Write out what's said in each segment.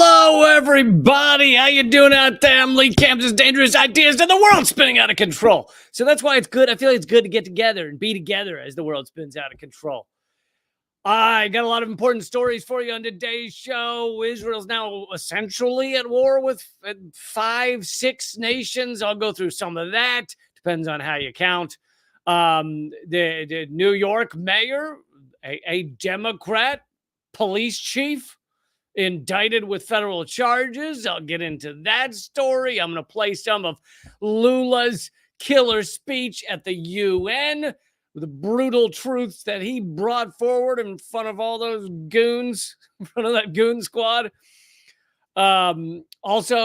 Hello, everybody. How you doing out there? I'm Lee Camden's Dangerous Ideas, and the world's spinning out of control. So that's why it's good. I feel like it's good to get together and be together as the world spins out of control. I got a lot of important stories for you on today's show. Israel's now essentially at war with 5-6 nations. I'll go through some of that. Depends on how you count. The New York mayor, a Democrat police chief, indicted with federal charges. I'll get into that story. I'm going to play some of Lula's killer speech at the UN, the brutal truths that he brought forward in front of all those goons, in front of that goon squad. Also,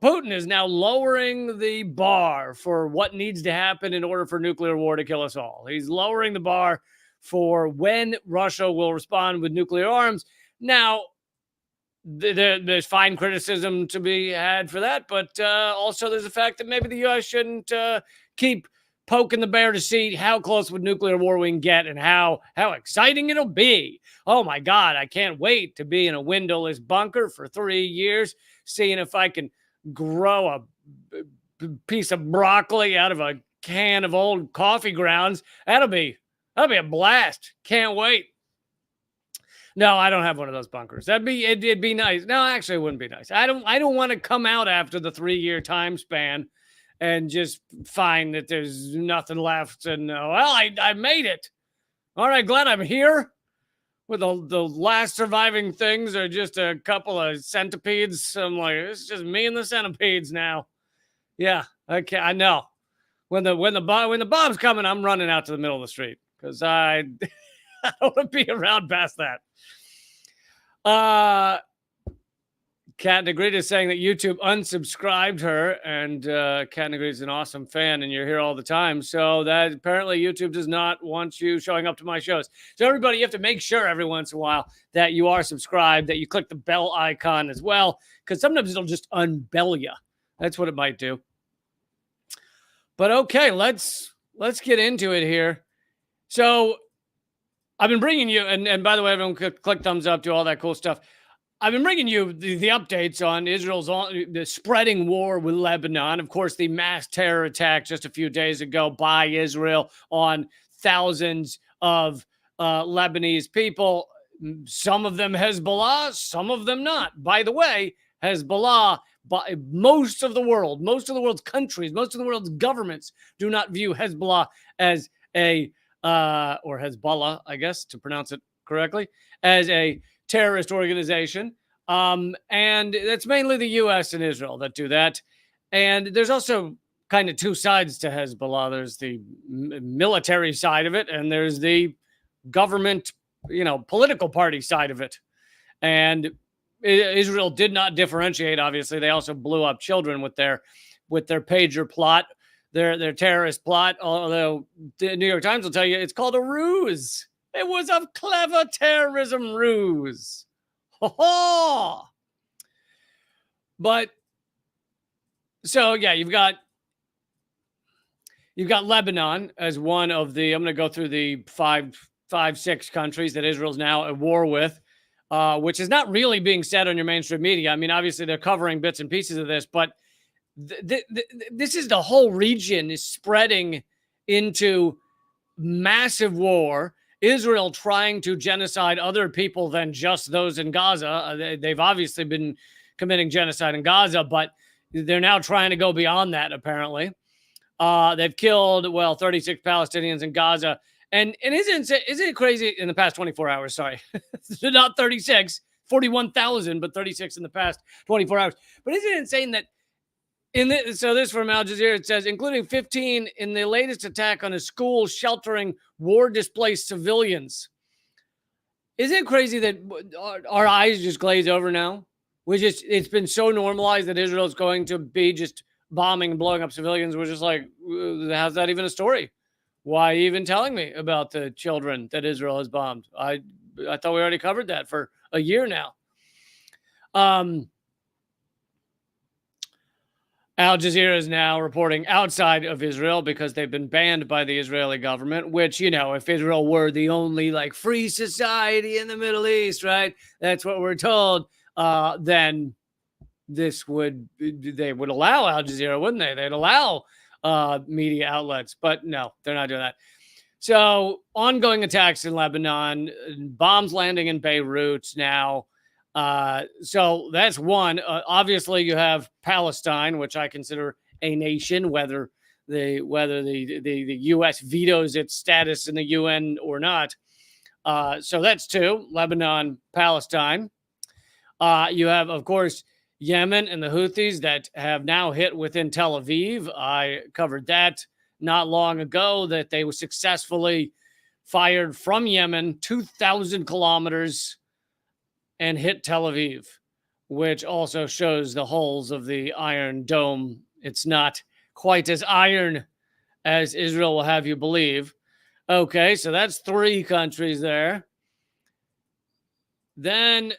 Putin is now lowering the bar for what needs to happen in order for nuclear war to kill us all. He's lowering the bar for when Russia will respond with nuclear arms. Now, there's fine criticism to be had for that, but also there's the fact that maybe the U.S. shouldn't keep poking the bear to see how close with nuclear war we can get and how exciting it'll be. Oh my God, I can't wait to be in a windowless bunker for 3 years, seeing if I can grow a piece of broccoli out of a can of old coffee grounds. That'll be a blast. Can't wait. No, I don't have one of those bunkers. It'd be nice. No, actually, it wouldn't be nice. I don't want to come out after the 3-year time span and just find that there's nothing left. And I made it. All right, glad I'm here. With the last surviving things are just a couple of centipedes. I'm like, it's just me and the centipedes now. Yeah, okay, I know. When the bomb's coming, I'm running out to the middle of the street because I don't want to be around past that. Kat Negrita is saying that YouTube unsubscribed her, and Kat Negrita is an awesome fan, and you're here all the time. So that apparently YouTube does not want you showing up to my shows. So everybody, you have to make sure every once in a while that you are subscribed, that you click the bell icon as well, because sometimes it'll just unbell you. That's what it might do. But okay, let's get into it here. So I've been bringing you, and by the way, everyone click thumbs up, do all that cool stuff. I've been bringing you the updates on Israel's the spreading war with Lebanon. Of course, the mass terror attack just a few days ago by Israel on thousands of Lebanese people. Some of them Hezbollah, some of them not. By the way, Hezbollah, by most of the world's countries, most of the world's governments do not view Hezbollah as or Hezbollah, I guess, to pronounce it correctly, as a terrorist organization. And that's mainly the U.S. and Israel that do that. And there's also kind of two sides to Hezbollah. There's the military side of it, and there's the government, political party side of it. And Israel did not differentiate, obviously. They also blew up children with their pager plot. Their terrorist plot, although the New York Times will tell you it's called a ruse. It was a clever terrorism ruse. Ho-ho! But, so yeah, you've got Lebanon as one of the, I'm going to go through the 5-6 countries that Israel's now at war with, which is not really being said on your mainstream media. I mean, obviously they're covering bits and pieces of this, but this is the whole region is spreading into massive war. Israel trying to genocide other people than just those in Gaza. They've obviously been committing genocide in Gaza, but they're now trying to go beyond that, apparently. They've killed, 36 Palestinians in Gaza. And isn't it crazy in the past 24 hours? Sorry, not 36, 41,000, but 36 in the past 24 hours. But isn't it insane that so this from Al Jazeera, it says, including 15 in the latest attack on a school sheltering war-displaced civilians. Isn't it crazy that our eyes just glaze over now? It's been so normalized that Israel is going to be just bombing and blowing up civilians. We're just like, how's that even a story? Why even telling me about the children that Israel has bombed? I thought we already covered that for a year now. Al Jazeera is now reporting outside of Israel because they've been banned by the Israeli government, which, if Israel were the only free society in the Middle East, right? That's what we're told. then they would allow Al Jazeera, wouldn't they? They'd allow media outlets, but no, they're not doing that. So ongoing attacks in Lebanon, bombs landing in Beirut now. So that's one. Obviously, you have Palestine, which I consider a nation, whether the U.S. vetoes its status in the UN or not. So that's two: Lebanon, Palestine. You have, of course, Yemen and the Houthis that have now hit within Tel Aviv. I covered that not long ago, that they were successfully fired from Yemen 2,000 kilometers and hit Tel Aviv, which also shows the holes of the Iron Dome. It's not quite as iron as Israel will have you believe. Okay, so that's three countries there. Then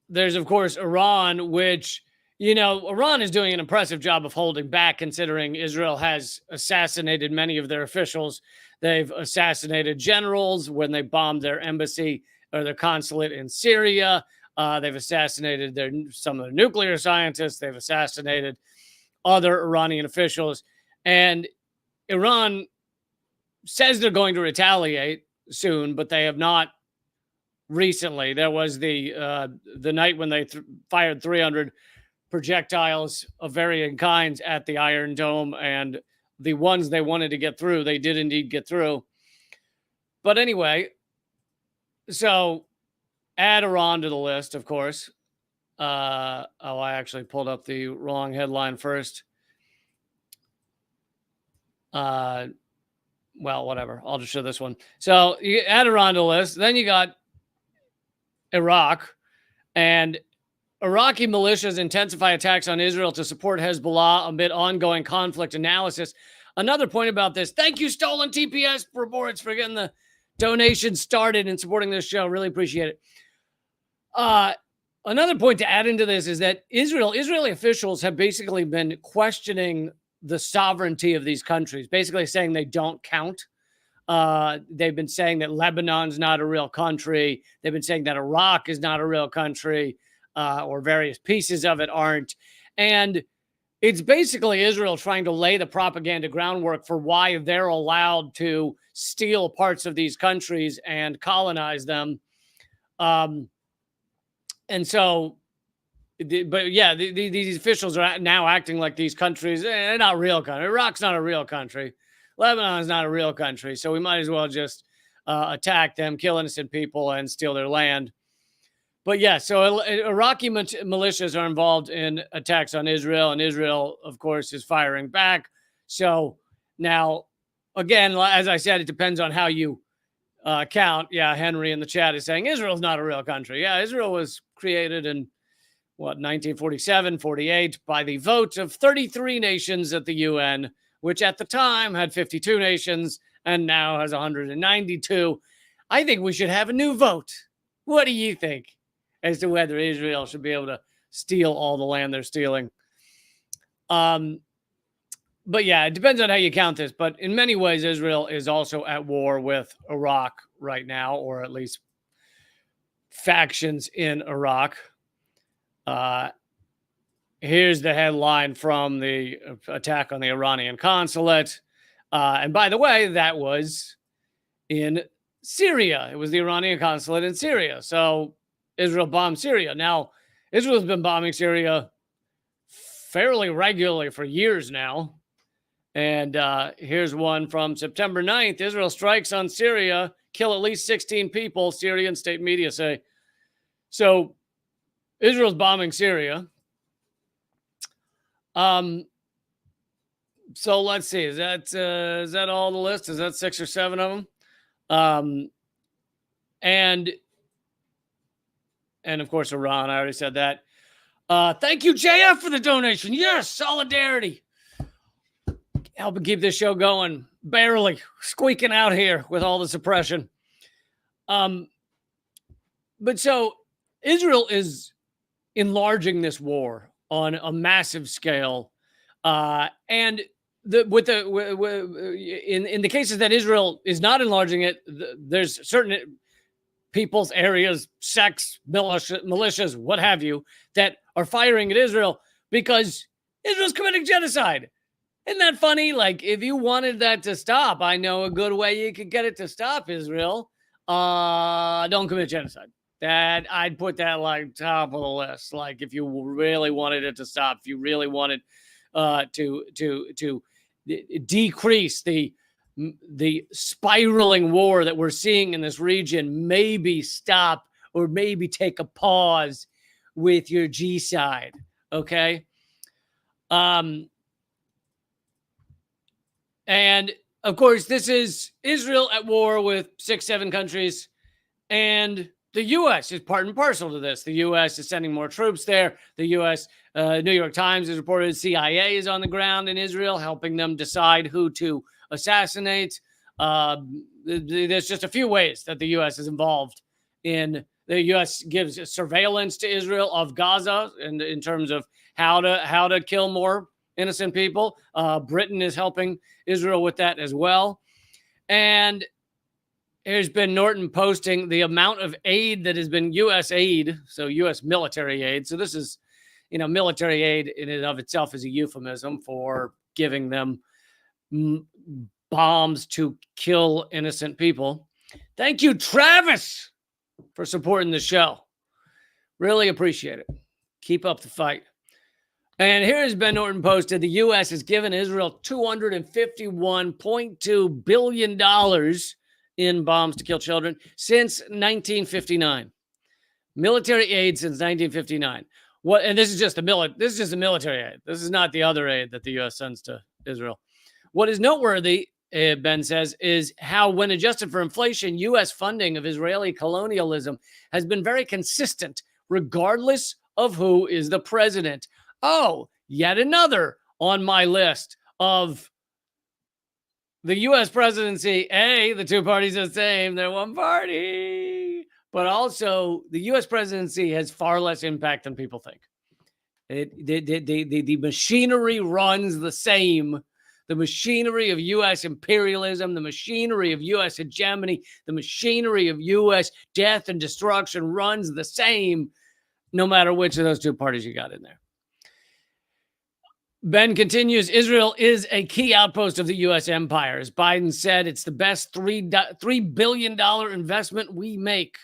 there's, of course, Iran, which, Iran is doing an impressive job of holding back, considering Israel has assassinated many of their officials. They've assassinated generals when they bombed their embassy or their consulate in Syria. They've assassinated some of the nuclear scientists. They've assassinated other Iranian officials. And Iran says they're going to retaliate soon, but they have not recently. There was the night when they fired 300 projectiles of varying kinds at the Iron Dome, and the ones they wanted to get through, they did indeed get through. But anyway, so add Iran to the list, of course. I actually pulled up the wrong headline first. Well, whatever. I'll just show this one. So you add Iran to the list. Then you got Iraq, and Iraqi militias intensify attacks on Israel to support Hezbollah amid ongoing conflict analysis. Another point about this. Thank you, Stolen TPS reports, for getting the donation started and supporting this show. Really appreciate it. Another point to add into this is that Israeli officials have basically been questioning the sovereignty of these countries, basically saying they don't count. They've been saying that Lebanon's not a real country. They've been saying that Iraq is not a real country, or various pieces of it aren't. And it's basically Israel trying to lay the propaganda groundwork for why they're allowed to steal parts of these countries and colonize them. And so, but yeah, these officials are now acting like these countries, they're not real countries. Iraq's not a real country. Lebanon is not a real country. So we might as well just attack them, kill innocent people, and steal their land. But yeah, so Iraqi militias are involved in attacks on Israel, and Israel, of course, is firing back. So now, again, as I said, it depends on how you count. Yeah, Henry in the chat is saying Israel's not a real country. Yeah, Israel was created in, 1947, 48 by the vote of 33 nations at the UN, which at the time had 52 nations and now has 192. I think we should have a new vote. What do you think as to whether Israel should be able to steal all the land they're stealing? But yeah, it depends on how you count this. But in many ways, Israel is also at war with Iraq right now, or at least factions in Iraq. Here's the headline from the attack on the Iranian consulate. And by the way, that was in Syria. It was the Iranian consulate in Syria. So Israel bombed Syria. Now, Israel's been bombing Syria fairly regularly for years now. And here's one from September 9th. Israel strikes on Syria, kill at least 16 people, Syrian state media say. So Israel's bombing Syria. So let's see. Is that all the list? Is that 6 or 7 of them? And of course, Iran. I already said that. Thank you, JF, for the donation. Yes, solidarity. Helping keep this show going. Barely squeaking out here with all the suppression. But so Israel is enlarging this war on a massive scale, and in the cases that Israel is not enlarging it, there's certain people's areas, sects, militias, what have you, that are firing at Israel because Israel's committing genocide. Isn't that funny? Like, if you wanted that to stop, I know a good way you could get it to stop, Israel. Don't commit genocide. That I'd put that like top of the list. Like, if you really wanted it to stop, if you really wanted to decrease the spiraling war that we're seeing in this region, maybe stop or maybe take a pause with your G side. Okay. And of course, this is Israel at war with 6-7 countries, and the U.S. is part and parcel to this. The U.S. is sending more troops there. The U.S., New York Times has reported CIA is on the ground in Israel, helping them decide who to assassinate. There's just a few ways that the U.S. is involved in. The U.S. gives surveillance to Israel of Gaza in terms of how to kill more innocent people. Britain is helping Israel with that as well. And here's Ben Norton posting the amount of aid that has been U.S. aid, so U.S. military aid. So this is, military aid in and of itself is a euphemism for giving them bombs to kill innocent people. Thank you, Travis, for supporting the show. Really appreciate it. Keep up the fight. And here is Ben Norton posted, the U.S. has given Israel $251.2 billion in bombs to kill children since 1959. Military aid since 1959. And this is just the military aid. This is not the other aid that the U.S. sends to Israel. What is noteworthy, Ben says, is how, when adjusted for inflation, U.S. funding of Israeli colonialism has been very consistent, regardless of who is the president. Oh, yet another on my list of the U.S. presidency. The two parties are the same. They're one party. But also, the U.S. presidency has far less impact than people think. The machinery runs the same. The machinery of U.S. imperialism, the machinery of U.S. hegemony, the machinery of U.S. death and destruction runs the same, no matter which of those two parties you got in there. Ben continues, Israel is a key outpost of the U.S. empire. As Biden said, it's the best $3 billion investment we make.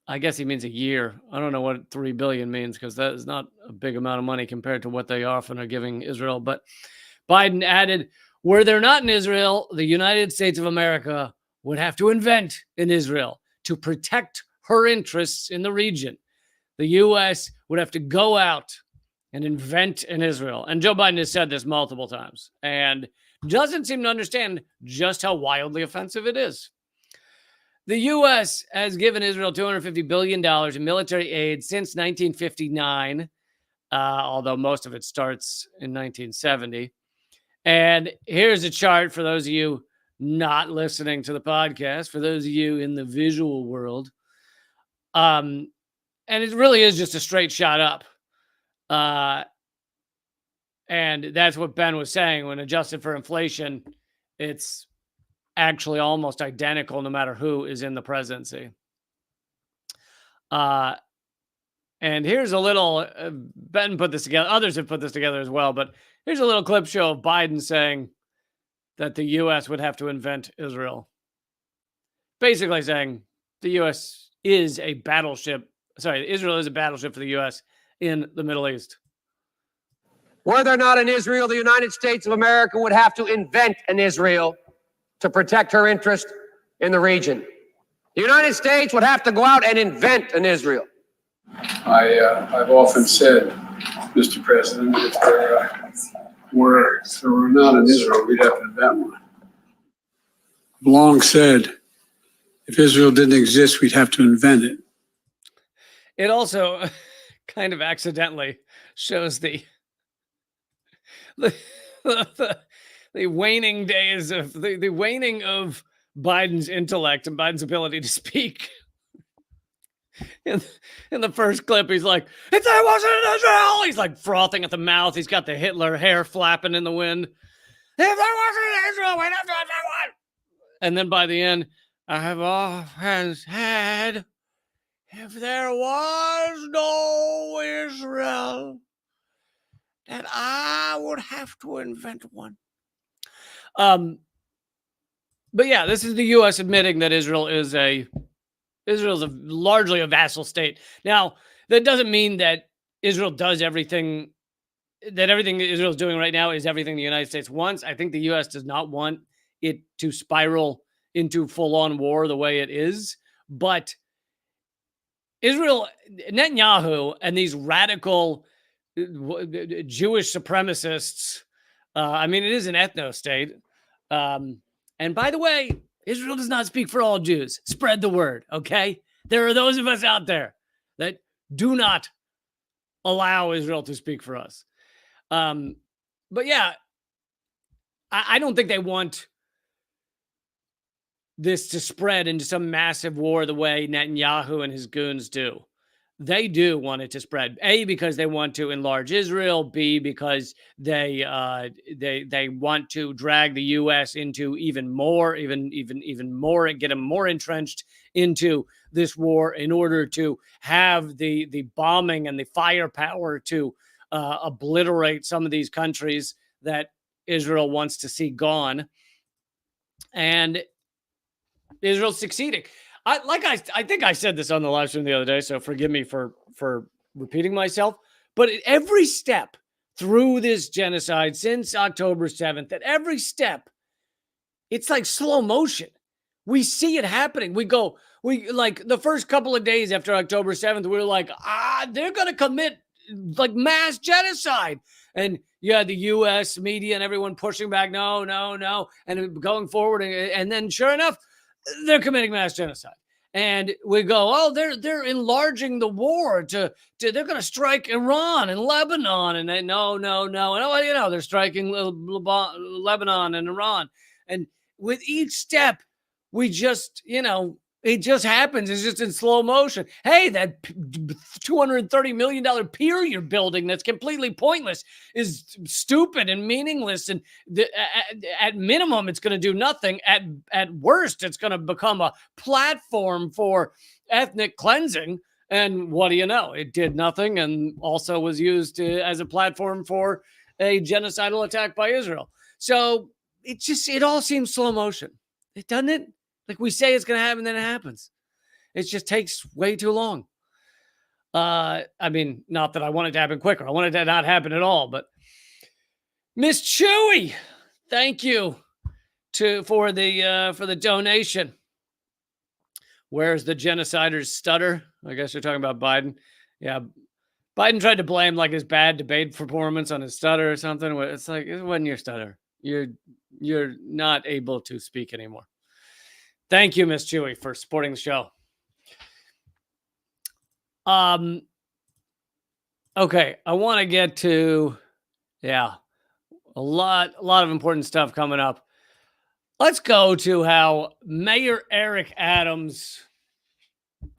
I guess he means a year. I don't know what $3 billion means, because that is not a big amount of money compared to what they often are giving Israel. But Biden added, were there not in Israel, the United States of America would have to invent in Israel to protect her interests in the region. The U.S. would have to go out and invent in Israel. And Joe Biden has said this multiple times and doesn't seem to understand just how wildly offensive it is. The U.S. has given Israel $250 billion in military aid since 1959, although most of it starts in 1970. And here's a chart for those of you not listening to the podcast, for those of you in the visual world. And it really is just a straight shot up. And that's what Ben was saying. When adjusted for inflation, it's actually almost identical no matter who is in the presidency. And here's a little, Ben put this together. Others have put this together as well, but here's a little clip show of Biden saying that the U.S. would have to invent Israel. Basically saying the U.S. is a battleship. Sorry, Israel is a battleship for the U.S. in the Middle East. Were there not an Israel, the United States of America would have to invent an Israel to protect her interest in the region. The United States would have to go out and invent an Israel. I've often said, Mr. President, if there were not an Israel, we'd have to invent one. I've long said, if Israel didn't exist, we'd have to invent it. It also kind of accidentally shows the waning days of the waning of Biden's intellect and Biden's ability to speak. In the first clip, he's like, if there wasn't an Israel, he's like frothing at the mouth. He's got the Hitler hair flapping in the wind. If there wasn't an Israel, we'd have to invent one. And then by the end, I have always had, if there was no Israel, that I would have to invent one. But yeah, this is the U.S. admitting that Israel's largely a vassal state. Now, that doesn't mean that Israel does everything, that everything Israel's doing right now is everything the United States wants. I think the U.S. does not want it to spiral into full-on war the way it is. But Israel, Netanyahu, and these radical Jewish supremacists, I mean, it is an ethno state. And by the way, Israel does not speak for all Jews. Spread the word, okay? There are those of us out there that do not allow Israel to speak for us. But yeah, I don't think they want this to spread into some massive war the way Netanyahu and his goons do. They do want it to spread. A, because they want to enlarge Israel. B, because they want to drag the U.S. into even more and get them more entrenched into this war in order to have the bombing and the firepower to obliterate some of these countries that Israel wants to see gone. And Israel's succeeding. I think I said this on the live stream the other day, so forgive me for repeating myself. But at every step through this genocide since October 7th, at every step, it's like slow motion. We see it happening. We like the first couple of days after October 7th, we were like, they're going to commit like mass genocide. And you had the U.S. media and everyone pushing back, no, and going forward. And then sure enough, they're committing mass genocide. And we go, they're enlarging the war they're going to strike Iran and Lebanon. And they, no. And they're striking Lebanon and Iran. And with each step, we just, it just happens. It's just in slow motion. Hey, that $230 million pier you're building that's completely pointless is stupid and meaningless. And at minimum, it's going to do nothing. At worst, it's going to become a platform for ethnic cleansing. And what do you know? It did nothing and also was used as a platform for a genocidal attack by Israel. So it all seems slow motion. It doesn't it? Like we say it's going to happen, then it happens. It just takes way too long. I mean, not that I want it to happen quicker. I want it to not happen at all. But Miss Chewy, thank you for the donation. Where's the genocider's stutter? I guess you're talking about Biden. Yeah, Biden tried to blame like his bad debate performance on his stutter or something. It's like it wasn't your stutter. You're not able to speak anymore. Thank you, Miss Chewy, for supporting the show. Okay, I want to get to, a lot of important stuff coming up. Let's go to how Mayor Eric Adams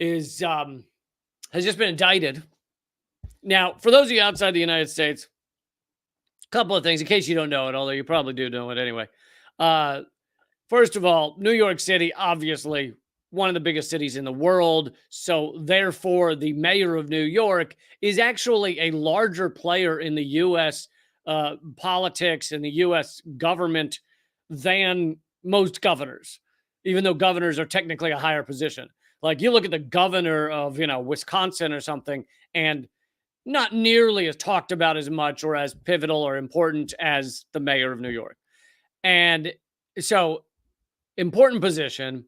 has just been indicted. Now, for those of you outside the United States, a couple of things, in case you don't know it, although you probably do know it anyway. First of all, New York City, obviously one of the biggest cities in the world. So therefore, the mayor of New York is actually a larger player in the U.S. Politics and the U.S. government than most governors, even though governors are technically a higher position. Like you look at the governor of, Wisconsin or something, and not nearly as talked about as much or as pivotal or important as the mayor of New York. And so important position,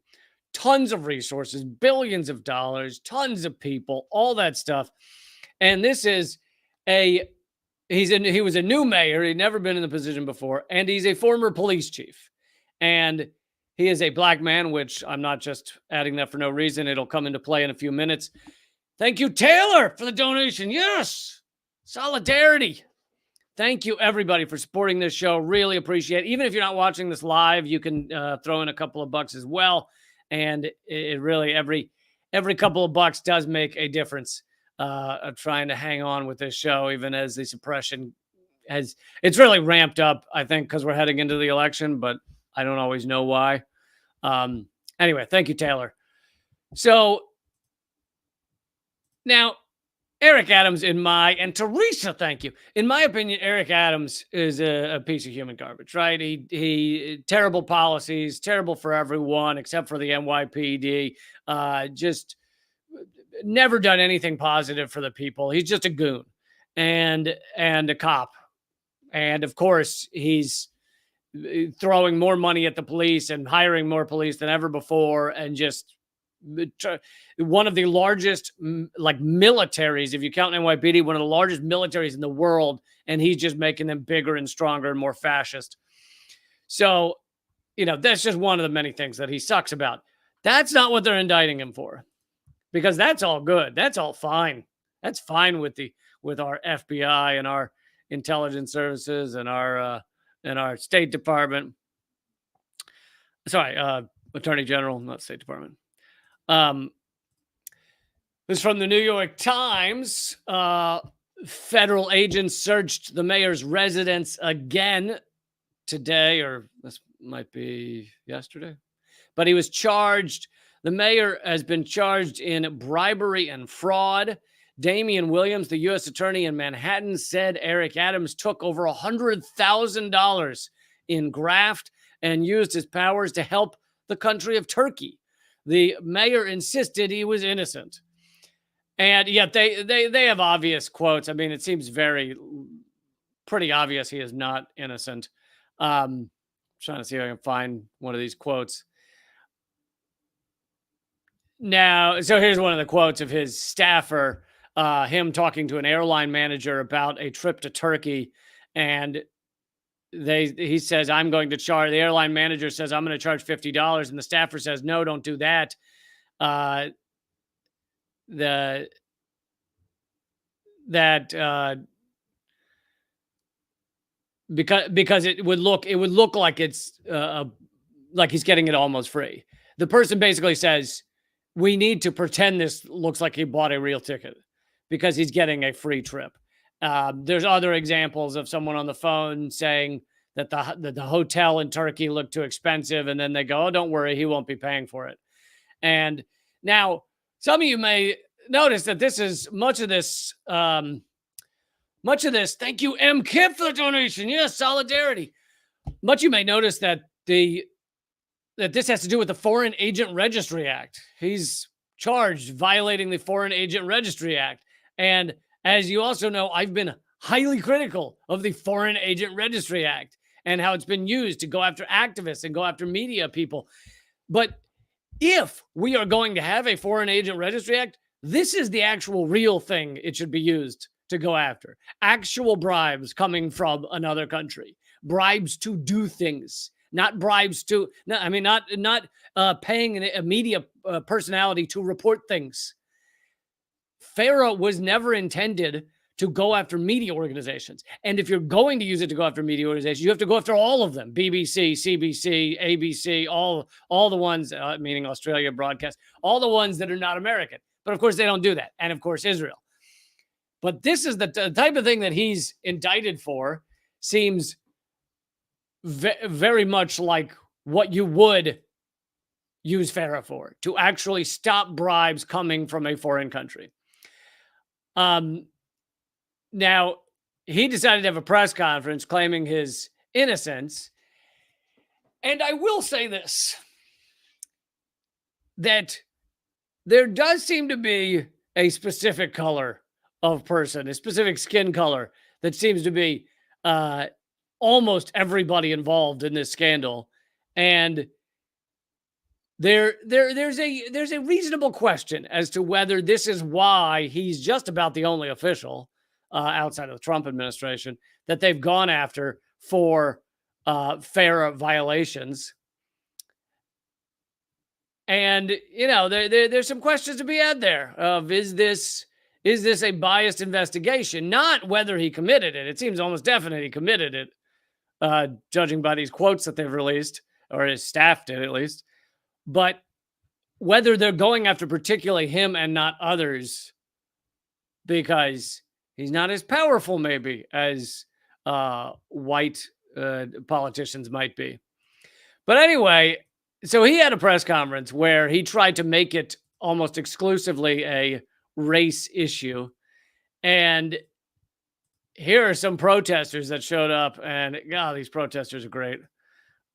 tons of resources, billions of dollars, tons of people, all that stuff. And this is he was a new mayor. He'd never been in the position before. And he's a former police chief. And he is a black man, which I'm not just adding that for no reason. It'll come into play in a few minutes. Thank you, Taylor, for the donation. Yes. Solidarity. Thank you, everybody, for supporting this show. Really appreciate it. Even if you're not watching this live, you can throw in a couple of bucks as well. And it really, every couple of bucks does make a difference of trying to hang on with this show, even as the suppression it's really ramped up, I think, because we're heading into the election, but I don't always know why. Anyway, thank you, Taylor. So now, Eric Adams, and Teresa, thank you. In my opinion, Eric Adams is a piece of human garbage, right? He terrible policies, terrible for everyone except for the NYPD. Just never done anything positive for the people. He's just a goon and a cop. And of course, he's throwing more money at the police and hiring more police than ever before, and just one of the largest militaries, if you count NYPD, one of the largest militaries in the world, and he's just making them bigger and stronger and more fascist. So, that's just one of the many things that he sucks about. That's not what they're indicting him for, because that's all good. That's all fine. That's fine with our FBI and our intelligence services and our State Department. Sorry, Attorney General, not State Department. This is from the New York Times. Federal agents searched the mayor's residence again today, or this might be yesterday. But he was charged. The mayor has been charged in bribery and fraud. Damian Williams, the U.S. attorney in Manhattan, said Eric Adams took over $100,000 in graft and used his powers to help the country of Turkey. The mayor insisted he was innocent. And yet they have obvious quotes. I mean, it seems pretty obvious he is not innocent. Trying to see if I can find one of these quotes. Now, so here's one of the quotes of his staffer, him talking to an airline manager about a trip to Turkey. And he says, I'm going to charge, the airline manager says, I'm going to charge $50. And the staffer says, no, don't do that. Because it would look like it's like he's getting it almost free. The person basically says, we need to pretend this looks like he bought a real ticket because he's getting a free trip. There's other examples of someone on the phone saying that the hotel in Turkey looked too expensive, and then they go, oh, don't worry, he won't be paying for it. And now some of you may notice that this is much of this. Thank you, M. Kip, for the donation. Yes, solidarity. Much you may notice that this has to do with the Foreign Agent Registry Act. He's charged violating the Foreign Agent Registry Act. And as you also know, I've been highly critical of the Foreign Agent Registry Act and how it's been used to go after activists and go after media people. But if we are going to have a Foreign Agent Registry Act, this is the actual real thing it should be used to go after. Actual bribes coming from another country. Bribes to do things. Not bribes to, not paying a media personality to report things. FARA was never intended to go after media organizations. And if you're going to use it to go after media organizations, you have to go after all of them. BBC, CBC, ABC, all the ones, meaning Australia broadcast, all the ones that are not American. But of course, they don't do that. And of course, Israel. But this is the type of thing that he's indicted for. Seems very much like what you would use FARA for, to actually stop bribes coming from a foreign country. Now, he decided to have a press conference claiming his innocence. And I will say this, that there does seem to be a specific color of person, a specific skin color that seems to be almost everybody involved in this scandal. And there's a reasonable question as to whether this is why he's just about the only official outside of the Trump administration that they've gone after for FARA violations. And, there's some questions to be had there of, is this a biased investigation? Not whether he committed it. It seems almost definite he committed it, judging by these quotes that they've released, or his staff did at least. But whether they're going after particularly him and not others, because he's not as powerful maybe as white politicians might be. But anyway, So he had a press conference where he tried to make it almost exclusively a race issue. And here are some protesters that showed up, and God, these protesters are great.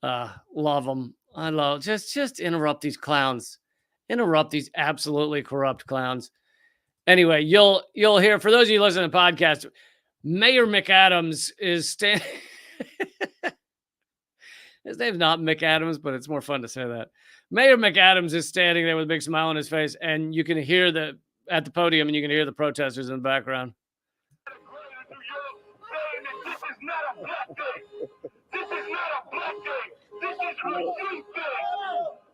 Love them. I love just interrupt these clowns. Interrupt these absolutely corrupt clowns. Anyway, you'll hear, for those of you listening to the podcast, Mayor McAdams is standing. His name's not McAdams, but it's more fun to say that. Mayor McAdams is standing there with a big smile on his face, and you can hear at the podium, and you can hear the protesters in the background. This is not a black day. This is not a black day. This is a youth day.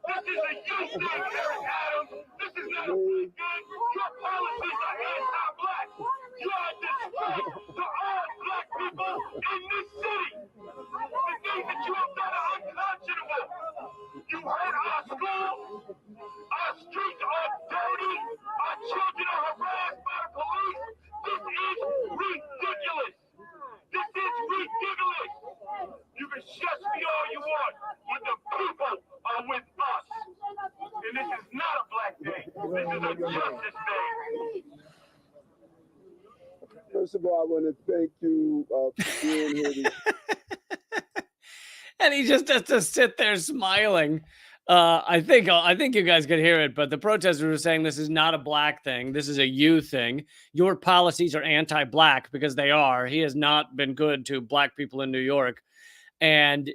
This is a youth day, Eric Adams. This is not a black day. Your policies are anti-black. You are a disgrace to all black people in this city. The things that you have done are unconscionable. You hurt our schools. Our streets are dirty. Our children are harassed by the police. This is ridiculous. This is ridiculous. You can shush me all you want, but the people are with us. And this is not a black day. This is a justice day. First of all, I want to thank you for being here. And he just has to sit there smiling. I think you guys could hear it, but the protesters were saying this is not a black thing. This is a you thing. Your policies are anti-black, because they are. He has not been good to black people in New York. And,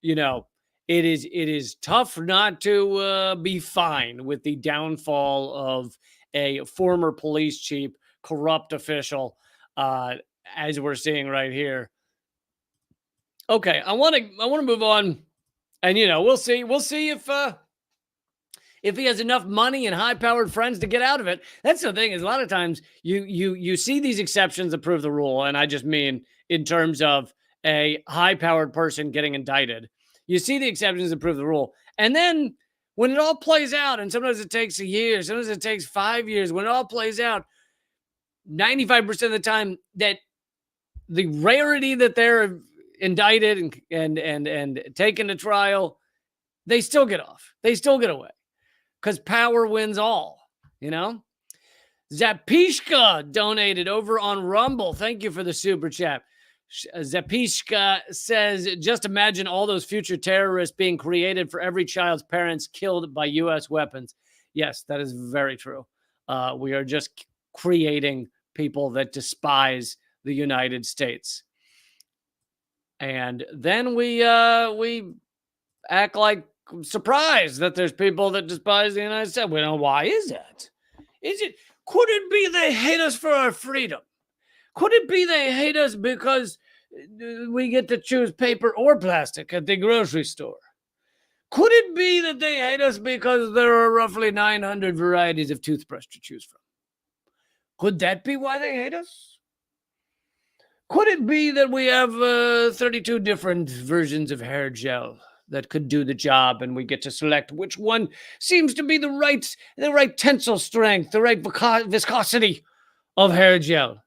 you know, it is tough not to be fine with the downfall of a former police chief, corrupt official, as we're seeing right here. Okay, I want to move on, and we'll see if he has enough money and high-powered friends to get out of it. That's the thing, is a lot of times you see these exceptions that prove the rule, and I just mean in terms of a high-powered person getting indicted. You see the exceptions that prove the rule, and then when it all plays out, and sometimes it takes a year, sometimes it takes 5 years, when it all plays out, 95% of the time, that the rarity that they're indicted and taken to trial, they still get off. They still get away, because power wins all, Zapishka donated over on Rumble. Thank you for the super chat. Zapishka says, just imagine all those future terrorists being created for every child's parents killed by U.S. weapons. Yes, that is very true. We are just creating people that despise the United States. And then we act like surprised that there's people that despise the United States. Well, why is that? Could it be they hate us for our freedom? Could it be they hate us because we get to choose paper or plastic at the grocery store? Could it be that they hate us because there are roughly 900 varieties of toothbrush to choose from? Could that be why they hate us? Could it be that we have 32 different versions of hair gel that could do the job, and we get to select which one seems to be the right tensile strength, the right viscosity of hair gel,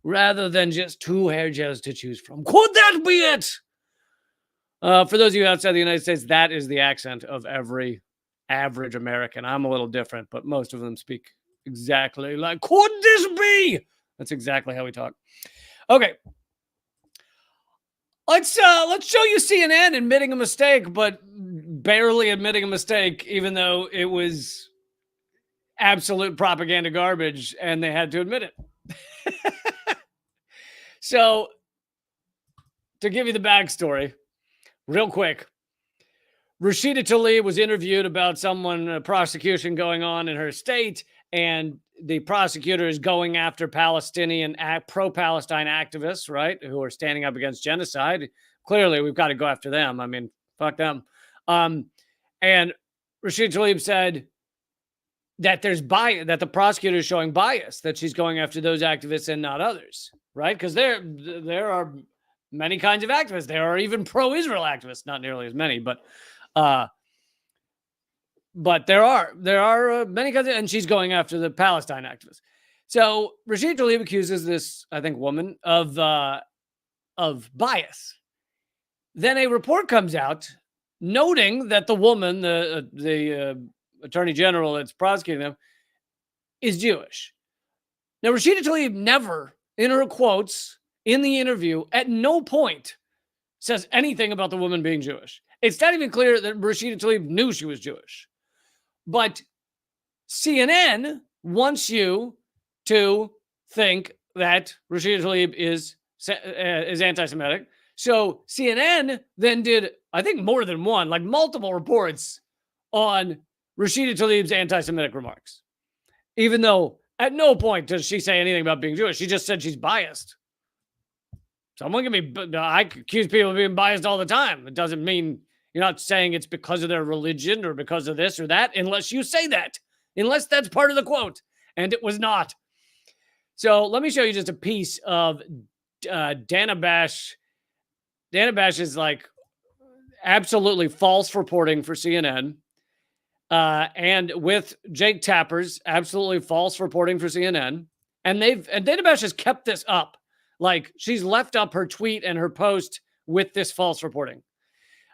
rather than just 2 hair gels to choose from? Could that be it? For those of you outside the United States, that is the accent of every average American. I'm a little different, but most of them speak exactly like, could this be? That's exactly how we talk. Okay. Let's show you CNN admitting a mistake, but barely admitting a mistake, even though it was absolute propaganda garbage and they had to admit it. So, to give you the backstory, real quick, Rashida Tlaib was interviewed about a prosecution going on in her state, and the prosecutor is going after Palestinian pro-Palestine activists, right, who are standing up against genocide. Clearly, we've got to go after them. I mean, fuck them. And Rashida Tlaib said that there's bias, that the prosecutor is showing bias, that she's going after those activists and not others, right? Because there are many kinds of activists. There are even pro-Israel activists, not nearly as many, but there are many kinds of, and she's going after the Palestine activists. So Rashida Tlaib accuses this, I think, woman of bias. Then a report comes out noting that the woman, the attorney general that's prosecuting them, is Jewish. Now, Rashida Tlaib never, in her quotes in the interview, at no point says anything about the woman being Jewish. It's not even clear that Rashida Tlaib knew she was Jewish. But CNN wants you to think that Rashida Tlaib is anti-Semitic. So CNN then did, I think, more than one, like multiple reports on Rashida Tlaib's anti-Semitic remarks. Even though at no point does she say anything about being Jewish. She just said she's biased. Someone can be, I accuse people of being biased all the time. It doesn't mean you're not saying it's because of their religion or because of this or that, unless you say that, unless that's part of the quote. And it was not. So let me show you just a piece of Dana Bash. Dana Bash is like absolutely false reporting for CNN. And with Jake Tapper's absolutely false reporting for CNN. And Dana Bash has kept this up. Like, she's left up her tweet and her post with this false reporting.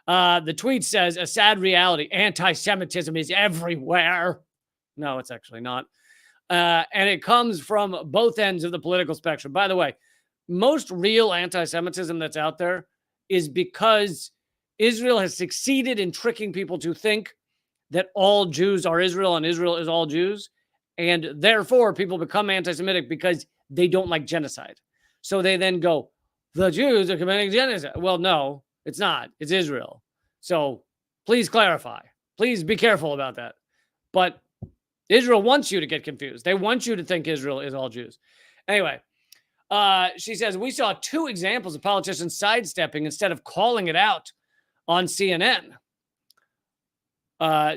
The tweet says, a sad reality, anti-Semitism is everywhere. No, it's actually not. And it comes from both ends of the political spectrum. By the way, most real anti-Semitism that's out there is because Israel has succeeded in tricking people to think that all Jews are Israel and Israel is all Jews. And therefore, people become anti-Semitic because they don't like genocide. So they then go, the Jews are committing genocide. Well, no, it's not. It's Israel. So please clarify. Please be careful about that. But Israel wants you to get confused. They want you to think Israel is all Jews. Anyway, she says, we saw 2 examples of politicians sidestepping instead of calling it out on CNN.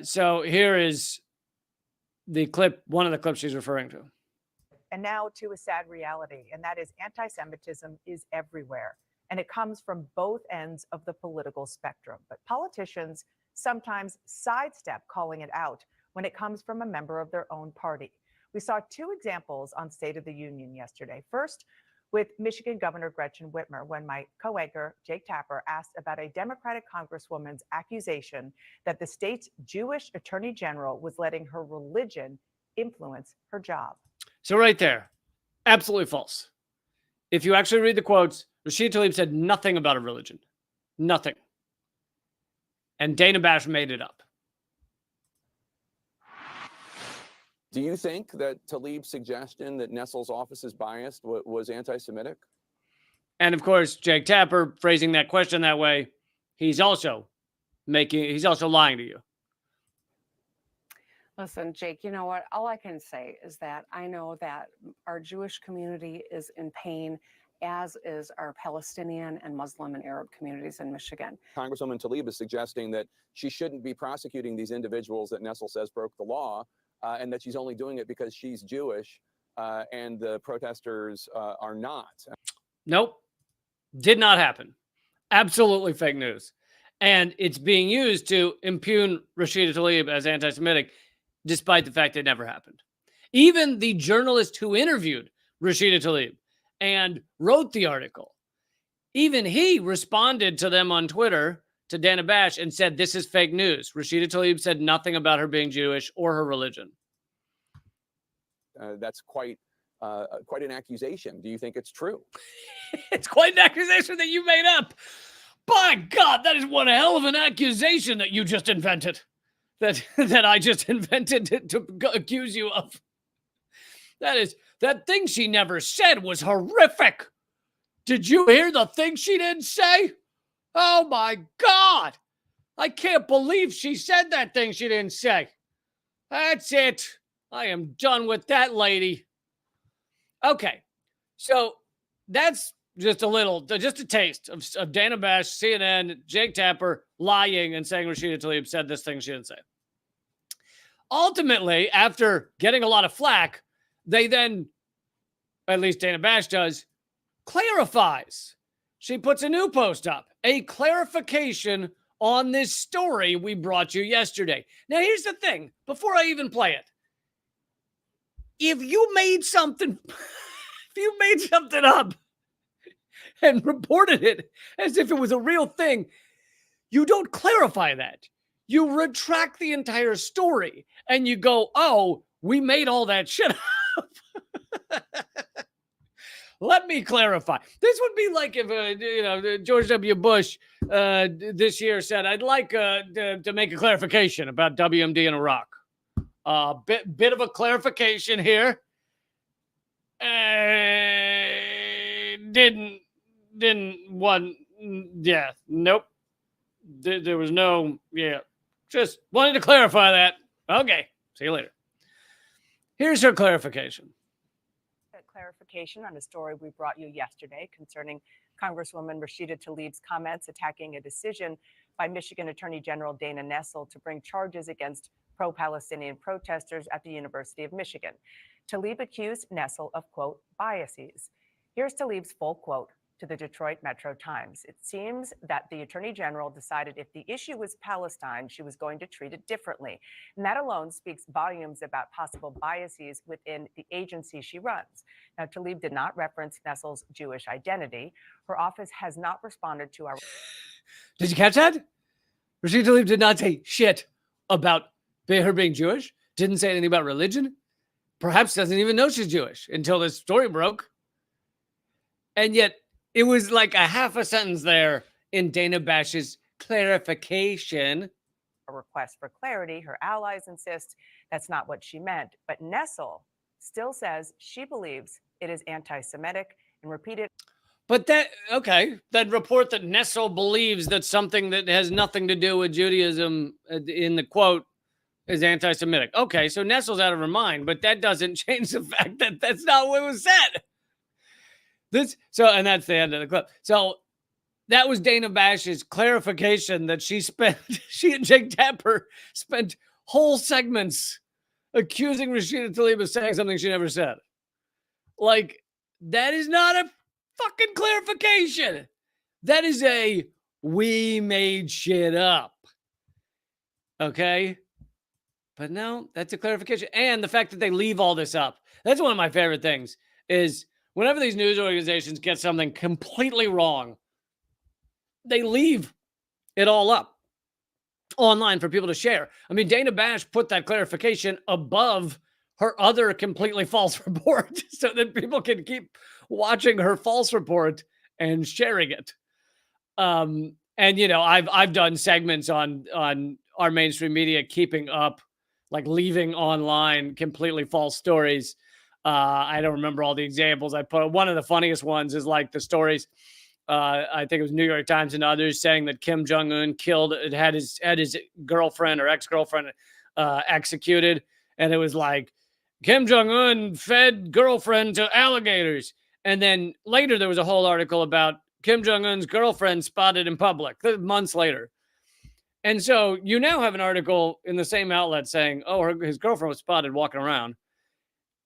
So here is the clip, one of the clips she's referring to. And now to a sad reality, and that is anti-Semitism is everywhere. And it comes from both ends of the political spectrum. But politicians sometimes sidestep calling it out when it comes from a member of their own party. We saw 2 examples on State of the Union yesterday. First, with Michigan Governor Gretchen Whitmer, when my co-anchor Jake Tapper asked about a Democratic Congresswoman's accusation that the state's Jewish attorney general was letting her religion influence her job. So right there, absolutely false. If you actually read the quotes, Rashida Tlaib said nothing about a religion. Nothing. And Dana Bash made it up. Do you think that Tlaib's suggestion that Nessel's office is biased was anti-Semitic? And of course, Jake Tapper phrasing that question that way, he's also lying to you. Listen, Jake, you know what? All I can say is that I know that our Jewish community is in pain, as is our Palestinian and Muslim and Arab communities in Michigan. Congresswoman Tlaib is suggesting that she shouldn't be prosecuting these individuals that Nessel says broke the law, and that she's only doing it because she's Jewish, and the protesters are not. Nope. Did not happen. Absolutely fake news. And it's being used to impugn Rashida Tlaib as anti-Semitic, despite the fact it never happened. Even the journalist who interviewed Rashida Tlaib and wrote the article, even he responded to them on Twitter, to Dana Bash, and said, this is fake news. Rashida Tlaib said nothing about her being Jewish or her religion. That's quite an accusation. Do you think it's true? It's quite an accusation that you made up. By God, that is one hell of an accusation that you just invented. That I just invented to accuse you of. That thing she never said was horrific. Did you hear the thing she didn't say? Oh my God. I can't believe she said that thing she didn't say. That's it. I am done with that lady. Okay. So that's just a taste of Dana Bash, CNN, Jake Tapper lying and saying Rashida Tlaib said this thing she didn't say. Ultimately, after getting a lot of flack, they then, at least Dana Bash does, clarifies. She puts a new post up, a clarification on this story we brought you yesterday. Now, here's the thing, before I even play it. If you made something up and reported it as if it was a real thing, You don't clarify that. You retract the entire story and you go, oh, we made all that shit up. Let me clarify. This would be like if George W. Bush this year said, "I'd like to make a clarification about WMD in Iraq." Bit of a clarification here. Didn't want. Yeah, nope. There was no. Yeah, just wanted to clarify that. Okay, see you later. Here's her clarification. Clarification on a story we brought you yesterday concerning Congresswoman Rashida Tlaib's comments attacking a decision by Michigan Attorney General Dana Nessel to bring charges against pro-Palestinian protesters at the University of Michigan. Tlaib accused Nessel of, quote, biases. Here's Tlaib's full quote to the Detroit Metro Times. It seems that the Attorney General decided if the issue was Palestine, she was going to treat it differently. And that alone speaks volumes about possible biases within the agency she runs. Now, Tlaib did not reference Nessel's Jewish identity. Her office has not responded to our... Did you catch that? Rashida Tlaib did not say shit about her being Jewish. Didn't say anything about religion. Perhaps doesn't even know she's Jewish until this story broke. And yet, it was like a half a sentence there in Dana Bash's clarification. A request for clarity. Her allies insist that's not what she meant. But Nessel still says she believes it is anti-Semitic and repeated. But that report that Nessel believes that something that has nothing to do with Judaism in the quote is anti-Semitic. Okay, so Nessel's out of her mind, but that doesn't change the fact that that's not what was said. And that's the end of the clip. So that was Dana Bash's clarification that she and Jake Tapper spent whole segments accusing Rashida Tlaib of saying something she never said. Like, that is not a fucking clarification. That is a we made shit up. Okay? But no, that's a clarification. And the fact that they leave all this up. That's one of my favorite things is whenever these news organizations get something completely wrong, they leave it all up online for people to share. I mean, Dana Bash put that clarification above her other completely false report so that people can keep watching her false report and sharing it. And I've done segments on our mainstream media keeping up, like leaving online completely false stories. I don't remember all the examples I put. One of the funniest ones is like the stories. I think it was New York Times and others saying that Kim Jong-un had his girlfriend or ex-girlfriend executed. And it was like, Kim Jong-un fed girlfriend to alligators. And then later there was a whole article about Kim Jong-un's girlfriend spotted in public months later. And so you now have an article in the same outlet saying, his girlfriend was spotted walking around.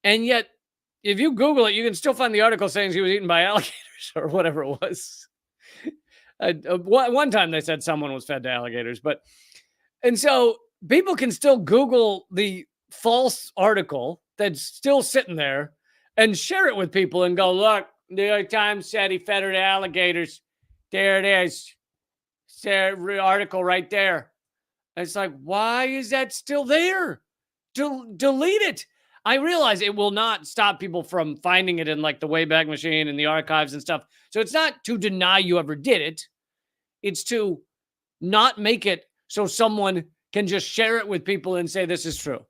And yet, if you Google it, you can still find the article saying she was eaten by alligators or whatever it was. One time they said someone was fed to alligators. And so people can still Google the false article that's still sitting there and share it with people and go, look, New York Times said he fed her to alligators. There it is. It's the article right there. And it's like, why is that still there? Delete it. I realize it will not stop people from finding it in like the Wayback Machine and the archives and stuff. So it's not to deny you ever did it. It's to not make it so someone can just share it with people and say this is true.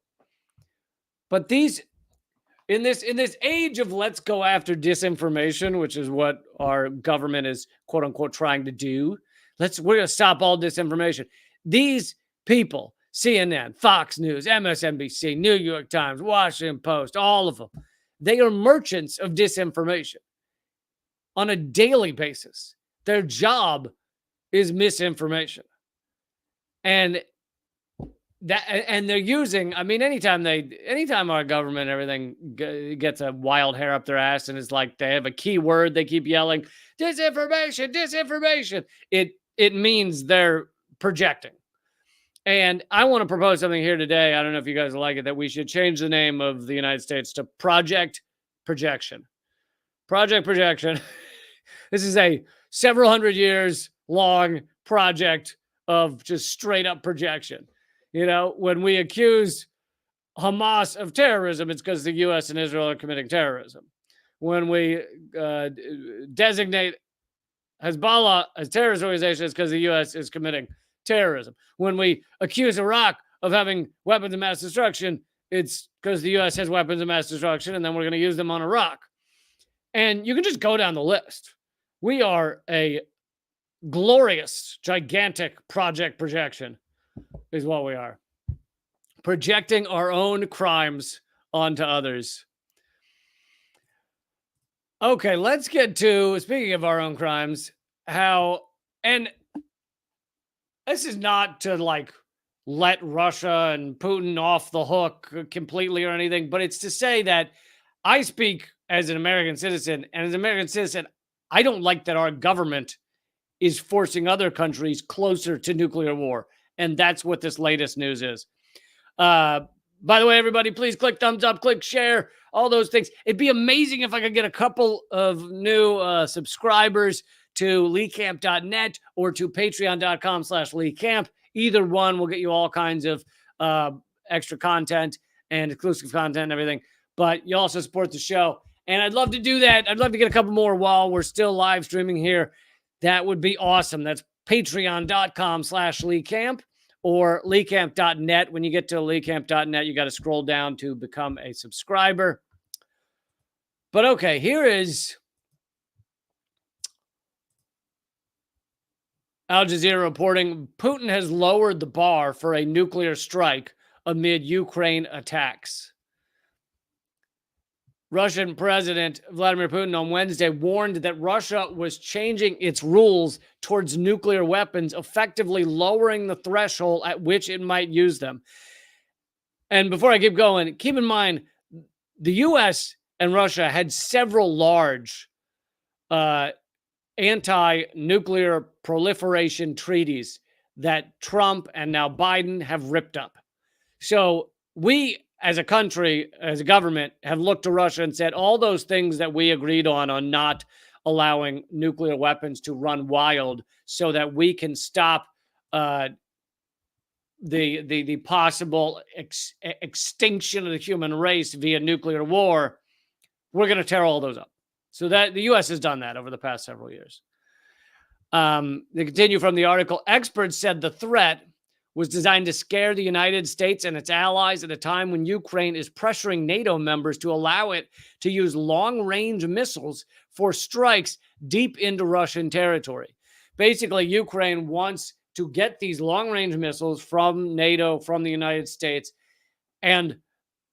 But in this age of let's go after disinformation, which is what our government is quote unquote trying to do, we're going to stop all disinformation. These people, CNN, Fox News, MSNBC, New York Times, Washington Post, all of them, they are merchants of disinformation on a daily basis. Their job is misinformation. And they're using, I mean, anytime our government, everything gets a wild hair up their ass and it's like they have a key word, they keep yelling, disinformation. It means they're projecting. And I want to propose something here today. I don't know if you guys like it, that we should change the name of the United States to Project Projection. Project Projection. This is a several hundred years long project of just straight up projection. You know, when we accuse Hamas of terrorism, it's because the U.S. and Israel are committing terrorism. When we designate Hezbollah as terrorist organization, it's because the U.S. is committing terrorism. When we accuse Iraq of having weapons of mass destruction, it's because the U.S. has weapons of mass destruction, and then we're going to use them on Iraq. And you can just go down the list. We are a glorious, gigantic project projection is what we are. Projecting our own crimes onto others. Okay, let's get to, speaking of our own crimes, how, and this is not to like let Russia and Putin off the hook completely or anything, but it's to say that I speak as an American citizen, and as an American citizen, I don't like that our government is forcing other countries closer to nuclear war. And that's what this latest news is. By the way, everybody, please click thumbs up, click share, all those things. It'd be amazing if I could get a couple of new subscribers to leecamp.net or to patreon.com/leecamp. Either one will get you all kinds of extra content and exclusive content and everything. But you also support the show. And I'd love to do that. I'd love to get a couple more while we're still live streaming here. That would be awesome. That's patreon.com/leecamp or leecamp.net. When you get to leecamp.net, you got to scroll down to become a subscriber. But okay, here is Al Jazeera reporting Putin has lowered the bar for a nuclear strike amid Ukraine attacks. Russian President Vladimir Putin on Wednesday warned that Russia was changing its rules towards nuclear weapons, effectively lowering the threshold at which it might use them. And before I keep going, keep in mind, the U.S. and Russia had several large anti-nuclear proliferation treaties that Trump and now Biden have ripped up. So we, as a country, as a government, have looked to Russia and said all those things that we agreed on not allowing nuclear weapons to run wild so that we can stop the possible extinction of the human race via nuclear war. We're going to tear all those up. So that the U.S. has done that over the past several years. They continue from the article. Experts said the threat was designed to scare the United States and its allies at a time when Ukraine is pressuring NATO members to allow it to use long-range missiles for strikes deep into Russian territory. Basically, Ukraine wants to get these long-range missiles from NATO, from the United States, and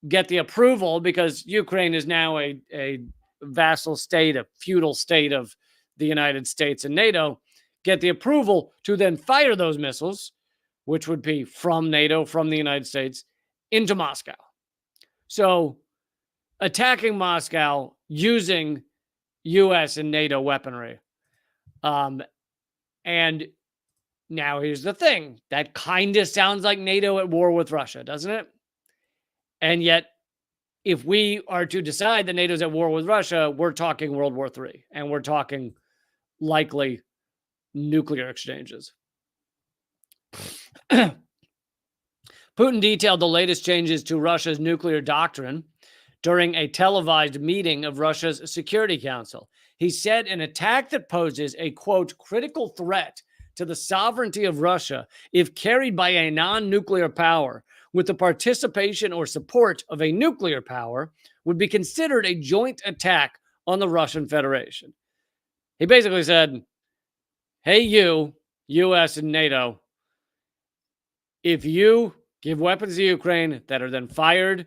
get the approval, because Ukraine is now a vassal state, a feudal state of the United States and NATO, get the approval to then fire those missiles, which would be from NATO, from the United States, into Moscow. So attacking Moscow using U.S. and NATO weaponry. And now here's the thing. That kind of sounds like NATO at war with Russia, doesn't it? And yet, if we are to decide that NATO's at war with Russia, we're talking World War III, and we're talking likely nuclear exchanges. Putin detailed the latest changes to Russia's nuclear doctrine during a televised meeting of Russia's Security Council. He said an attack that poses a, quote, critical threat to the sovereignty of Russia, if carried by a non-nuclear power with the participation or support of a nuclear power, would be considered a joint attack on the Russian Federation. He basically said, hey, you, U.S. and NATO, if you give weapons to Ukraine that are then fired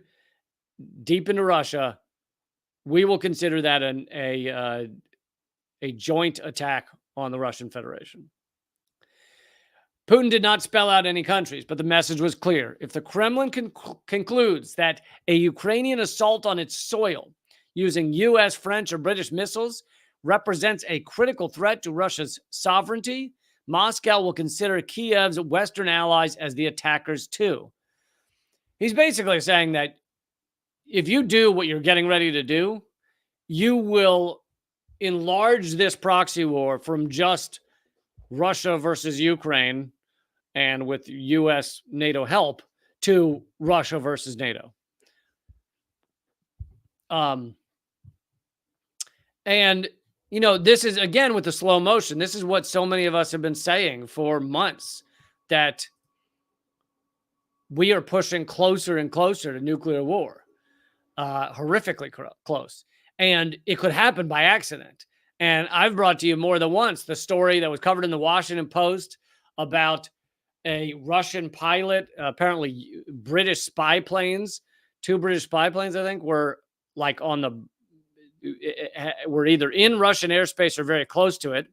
deep into Russia, we will consider that a joint attack on the Russian Federation. Putin did not spell out any countries, but the message was clear. If the Kremlin concludes that a Ukrainian assault on its soil using U.S., French, or British missiles represents a critical threat to Russia's sovereignty, Moscow will consider Kiev's Western allies as the attackers too. He's basically saying that if you do what you're getting ready to do, you will enlarge this proxy war from just Russia versus Ukraine and with U.S. NATO help to Russia versus NATO. And, you know, this is, again, with the slow motion, this is what so many of us have been saying for months, that we are pushing closer and closer to nuclear war, horrifically close. And it could happen by accident. And I've brought to you more than once the story that was covered in the Washington Post about a Russian pilot, apparently British spy planes, 2 British spy planes, I think, were like were either in Russian airspace or very close to it.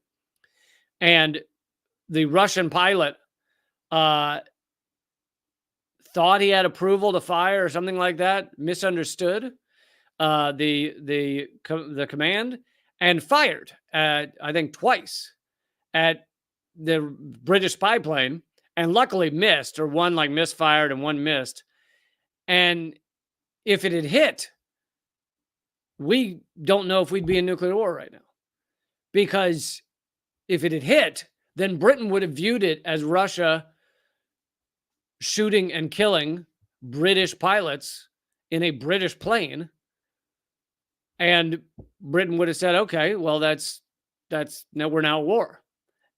And the Russian pilot thought he had approval to fire or something like that, misunderstood the command, and fired I think twice at the British spy plane, and luckily missed, or one like misfired and one missed. And if it had hit, we don't know if we'd be in nuclear war right now, because if it had hit, then Britain would have viewed it as Russia shooting and killing British pilots in a British plane. And Britain would have said, okay, well, now we're now at war.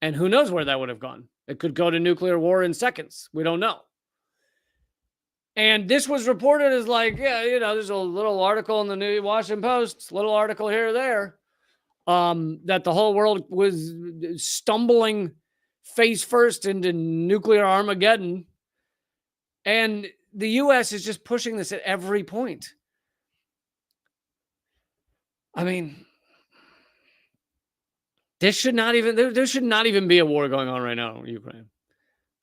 And who knows where that would have gone? It could go to nuclear war in seconds. We don't know. And this was reported as like, yeah, you know, there's a little article in the New Washington Post, little article here or there, that the whole world was stumbling face first into nuclear Armageddon. And the U.S. is just pushing this at every point. I mean, there should not even be a war going on right now in Ukraine.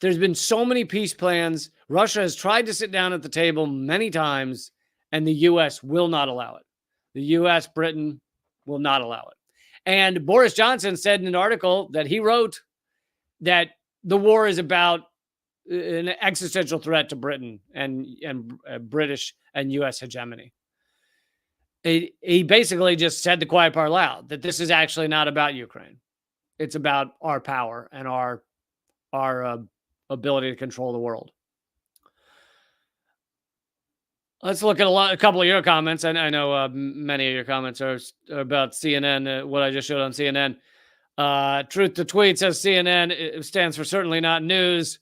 There's been so many peace plans. Russia has tried to sit down at the table many times, and the U.S. will not allow it. The U.S., Britain will not allow it. And Boris Johnson said in an article that he wrote that the war is about an existential threat to Britain and British and U.S. hegemony. He basically just said the quiet part loud, that this is actually not about Ukraine. It's about our power and our ability to control the world. Let's look at a couple of your comments. And I know many of your comments are about CNN, what I just showed on CNN. Truth to Tweet says CNN it stands for certainly not news.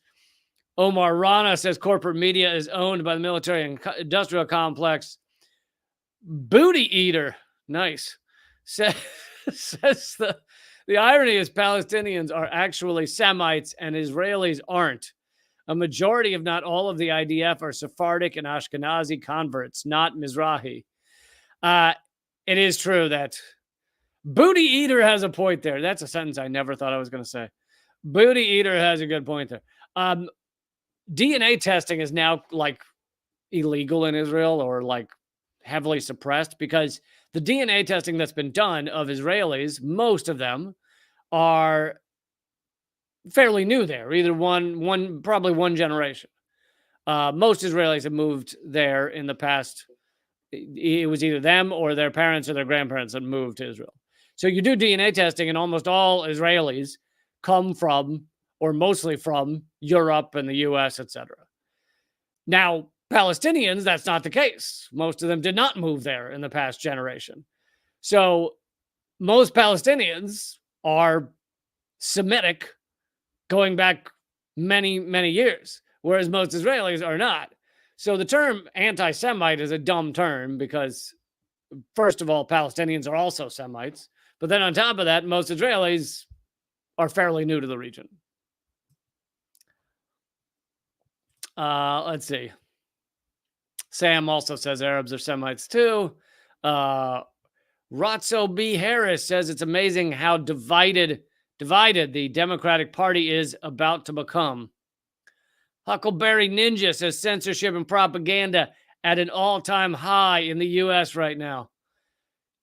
Omar Rana says corporate media is owned by the military and industrial complex. Booty Eater, nice, says the irony is Palestinians are actually Semites and Israelis aren't. A majority, if not all, of the IDF are Sephardic and Ashkenazi converts, not Mizrahi. It is true that Booty Eater has a point there. That's a sentence I never thought I was going to say. Booty Eater has a good point there. DNA testing is now like illegal in Israel, or like heavily suppressed, because the DNA testing that's been done of Israelis, most of them are fairly new there, either probably one generation. Most Israelis have moved there in the past. It was either them or their parents or their grandparents that moved to Israel. So you do DNA testing, and almost all Israelis come from, or mostly from, Europe and the US, etc. Now, Palestinians, that's not the case. Most of them did not move there in the past generation. So most Palestinians are Semitic going back many, many years, whereas most Israelis are not. So the term anti-Semite is a dumb term because, first of all, Palestinians are also Semites. But then on top of that, most Israelis are fairly new to the region. Let's see. Sam also says Arabs are Semites too. Rotso B. Harris says it's amazing how divided the Democratic Party is about to become. Huckleberry Ninja says censorship and propaganda at an all-time high in the U.S. right now.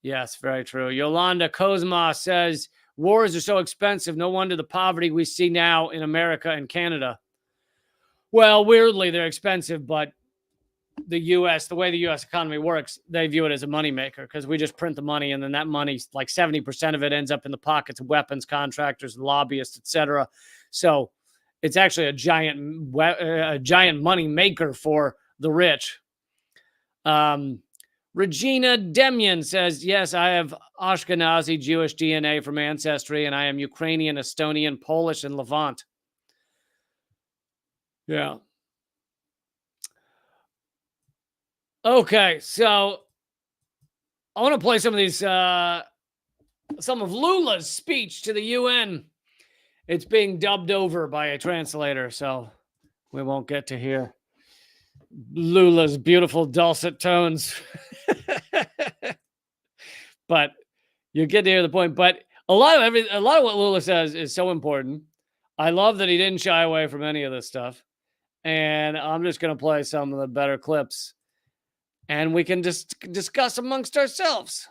Yes, very true. Yolanda Kozma says wars are so expensive. No wonder the poverty we see now in America and Canada. Well, weirdly, they're expensive, but the U.S., the way the U.S. economy works, they view it as a moneymaker because we just print the money, and then that money, like 70% of it ends up in the pockets of weapons contractors, lobbyists, etc. So it's actually a giant money maker for the rich. Regina Demyan says, yes, I have Ashkenazi Jewish DNA from ancestry, and I am Ukrainian, Estonian, Polish, and Levant. Yeah. Okay, so I want to play some of these, some of Lula's speech to the UN. It's being dubbed over by a translator, so we won't get to hear Lula's beautiful dulcet tones. But you get to hear the point. But a lot of what Lula says is so important. I love that he didn't shy away from any of this stuff. And I'm just going to play some of the better clips, and we can just discuss amongst ourselves.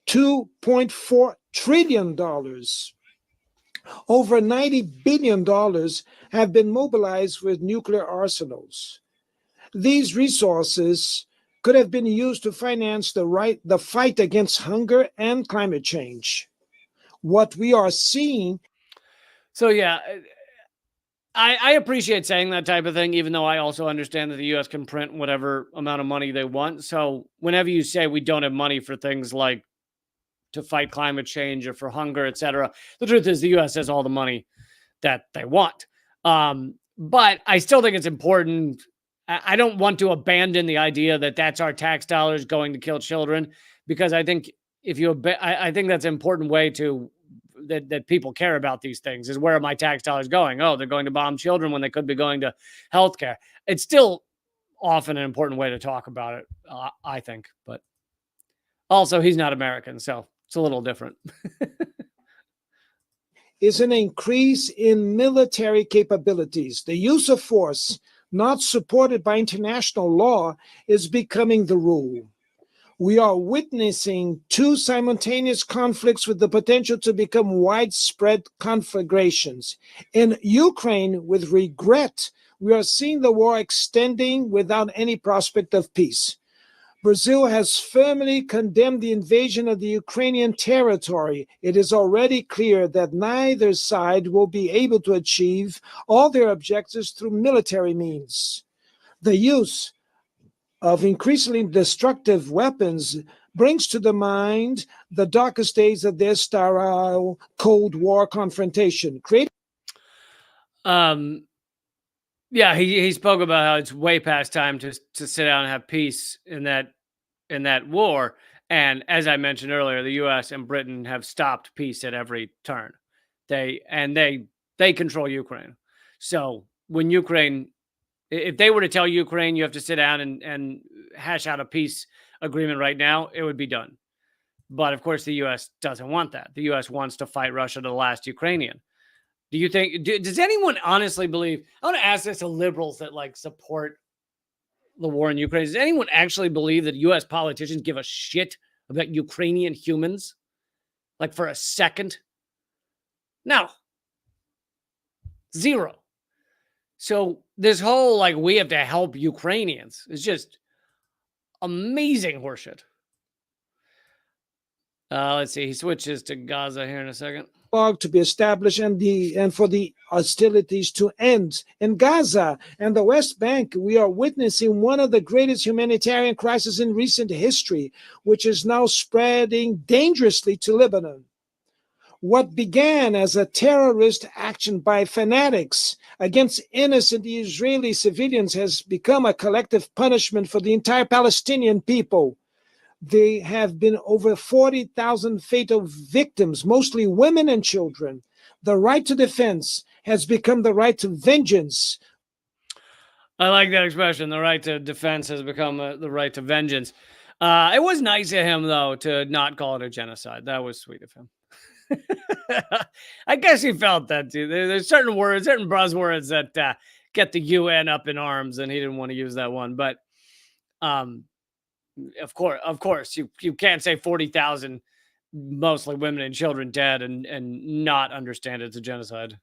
$2.4 trillion. Over $90 billion have been mobilized with nuclear arsenals. These resources could have been used to finance the fight against hunger and climate change. What we are seeing. So, yeah, I appreciate saying that type of thing, even though I also understand that the U.S. can print whatever amount of money they want. So whenever you say we don't have money for things like to fight climate change or for hunger, etc., the truth is the U.S. has all the money that they want. But I still think it's important. I don't want to abandon the idea that that's our tax dollars going to kill children, because I think I think that's an important way to that people care about these things, is where are my tax dollars going? Oh, they're going to bomb children when they could be going to healthcare. It's still often an important way to talk about it, I think. But also, he's not American, so it's a little different. Is an increase in military capabilities. The use of force not supported by international law is becoming the rule. We are witnessing two simultaneous conflicts with the potential to become widespread conflagrations. In Ukraine, with regret, we are seeing the war extending without any prospect of peace. Brazil has firmly condemned the invasion of the Ukrainian territory. It is already clear that neither side will be able to achieve all their objectives through military means. The use of increasingly destructive weapons brings to the mind the darkest days of their sterile Cold War confrontation. Yeah, he spoke about how it's way past time to sit down and have peace in that war. And as I mentioned earlier, the U.S. and Britain have stopped peace at every turn. They control Ukraine. So when Ukraine, if they were to tell Ukraine you have to sit down and hash out a peace agreement right now, it would be done. But of course, the U.S. doesn't want that. The U.S. wants to fight Russia to the last Ukrainian. Do you think? Does anyone honestly believe? I want to ask this to liberals that support the war in Ukraine. Does anyone actually believe that U.S. politicians give a shit about Ukrainian humans? For a second? No. Zero. So this whole we have to help Ukrainians is just amazing horseshit. Let's see. He switches to Gaza here in a second. To be established and for the hostilities to end. In Gaza and the West Bank, we are witnessing one of the greatest humanitarian crises in recent history, which is now spreading dangerously to Lebanon. What began as a terrorist action by fanatics against innocent Israeli civilians has become a collective punishment for the entire Palestinian people. There have been over 40,000 fatal victims, mostly women and children. The right to defense has become the right to vengeance. I like that expression. The right to defense has become the right to vengeance. It was nice of him, though, to not call it a genocide. That was sweet of him. I guess he felt that, too. There's certain buzzwords that get the UN up in arms, and he didn't want to use that one. But of course, you can't say 40,000, mostly women and children, dead and not understand it's a genocide.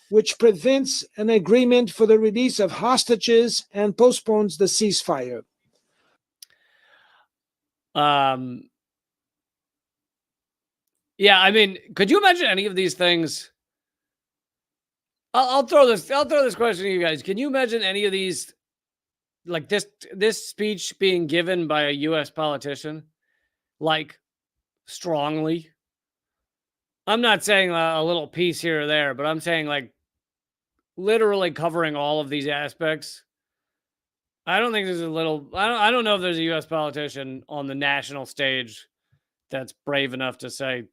Which prevents an agreement for the release of hostages and postpones the ceasefire. Yeah, I mean, could you imagine any of these things? I'll throw this question to you guys. Can you imagine any of these, like this speech being given by a U.S. politician, like strongly? I'm not saying a little piece here or there, but I'm saying like literally covering all of these aspects. I don't think there's a little. I don't know if there's a U.S. politician on the national stage that's brave enough to say